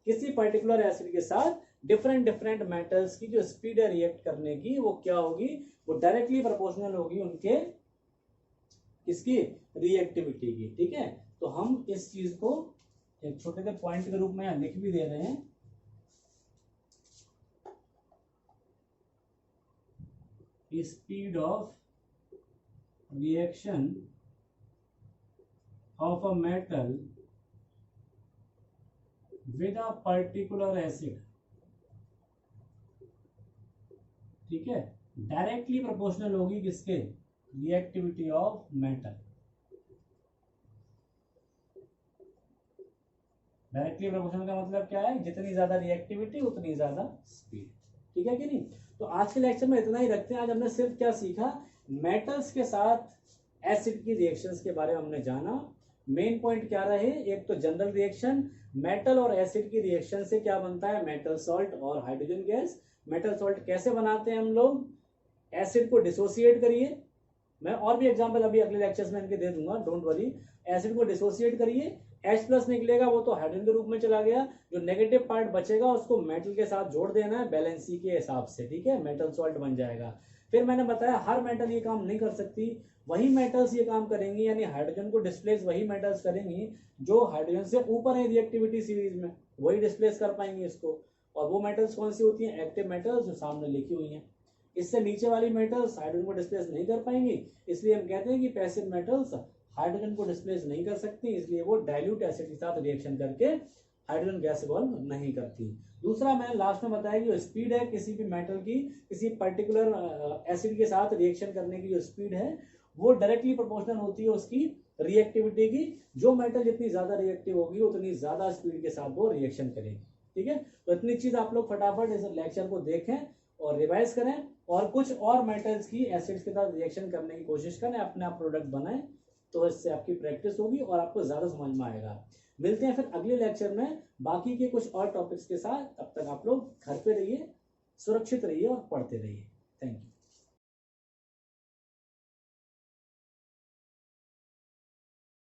किसी पर्टिकुलर एसिड के साथ डिफरेंट डिफरेंट मेटल्स की जो स्पीड है रिएक्ट करने की वो क्या होगी, वो डायरेक्टली प्रोपोर्शनल होगी उनके किसकी, रिएक्टिविटी की। ठीक है, तो हम इस चीज को एक छोटे से पॉइंट के रूप में यहां लिख भी दे रहे हैं। Speed of reaction of a metal with a particular acid, ठीक है, डायरेक्टली प्रोपोर्शनल होगी किसके, reactivity of metal. Directly proportional का मतलब क्या है, जितनी ज्यादा रिएक्टिविटी उतनी ज्यादा स्पीड। ठीक है कि नहीं। तो आज के लेक्चर में इतना ही रखते हैं। आज हमने सिर्फ क्या सीखा, मेटल्स के साथ एसिड की रिएक्शंस के बारे में हमने जाना। मेन पॉइंट क्या रहे, एक तो जनरल रिएक्शन, मेटल और एसिड की रिएक्शन से क्या बनता है, मेटल सॉल्ट और हाइड्रोजन गैस। मेटल सॉल्ट कैसे बनाते हैं हम लोग, एसिड को डिसोसिएट करिए, मैं और भी एग्जांपल अभी अगले लेक्चर्स में इनके दे दूंगा, डोंट वरी। एसिड को डिसोसिएट करिए, H+ निकलेगा, वो तो हाइड्रोजन के रूप में चला गया, जो नेगेटिव पार्ट बचेगा उसको मेटल के साथ जोड़ देना है बैलेंसी के हिसाब से। ठीक है, मेटल सॉल्ट बन जाएगा। फिर मैंने बताया हर मेटल ये काम नहीं कर सकती, वही मेटल्स ये काम करेंगी, यानी हाइड्रोजन को डिस्प्लेस वही मेटल्स करेंगी जो हाइड्रोजन से ऊपर है रिएक्टिविटी सीरीज में, वही डिस्प्लेस कर पाएंगे इसको। और वो मेटल्स कौन सी होती हैं, एक्टिव मेटल्स, जो सामने लिखी हुई हैं। इससे नीचे वाली मेटल्स हाइड्रोजन को डिस्प्लेस नहीं कर पाएंगी, इसलिए हम कहते हैं कि पैसिव मेटल्स हाइड्रोजन को डिस्प्लेस नहीं कर सकती, इसलिए वो डाइल्यूट एसिड के साथ रिएक्शन करके हाइड्रोजन गैस इवॉल्व नहीं करती। दूसरा मैंने लास्ट में बताया कि जो स्पीड है किसी भी मेटल की किसी पर्टिकुलर एसिड के साथ रिएक्शन करने की जो स्पीड है वो डायरेक्टली प्रोपोर्शनल होती है उसकी रिएक्टिविटी की। जो मेटल जितनी ज्यादा रिएक्टिव होगी उतनी ज्यादा स्पीड के साथ वो रिएक्शन करेगी। ठीक है, तो इतनी चीज आप लोग फटाफट इस लेक्चर को देखें और रिवाइज करें, और कुछ और मेटल्स की एसिड्स के साथ रिएक्शन करने की कोशिश करें, अपने आप प्रोडक्ट बनाएं, तो इससे आपकी प्रैक्टिस होगी और आपको ज्यादा समझ में आएगा। मिलते हैं फिर अगले लेक्चर में बाकी के कुछ और टॉपिक्स के साथ। तब तक आप लोग घर पे रहिए, सुरक्षित रहिए और पढ़ते रहिए। Thank you.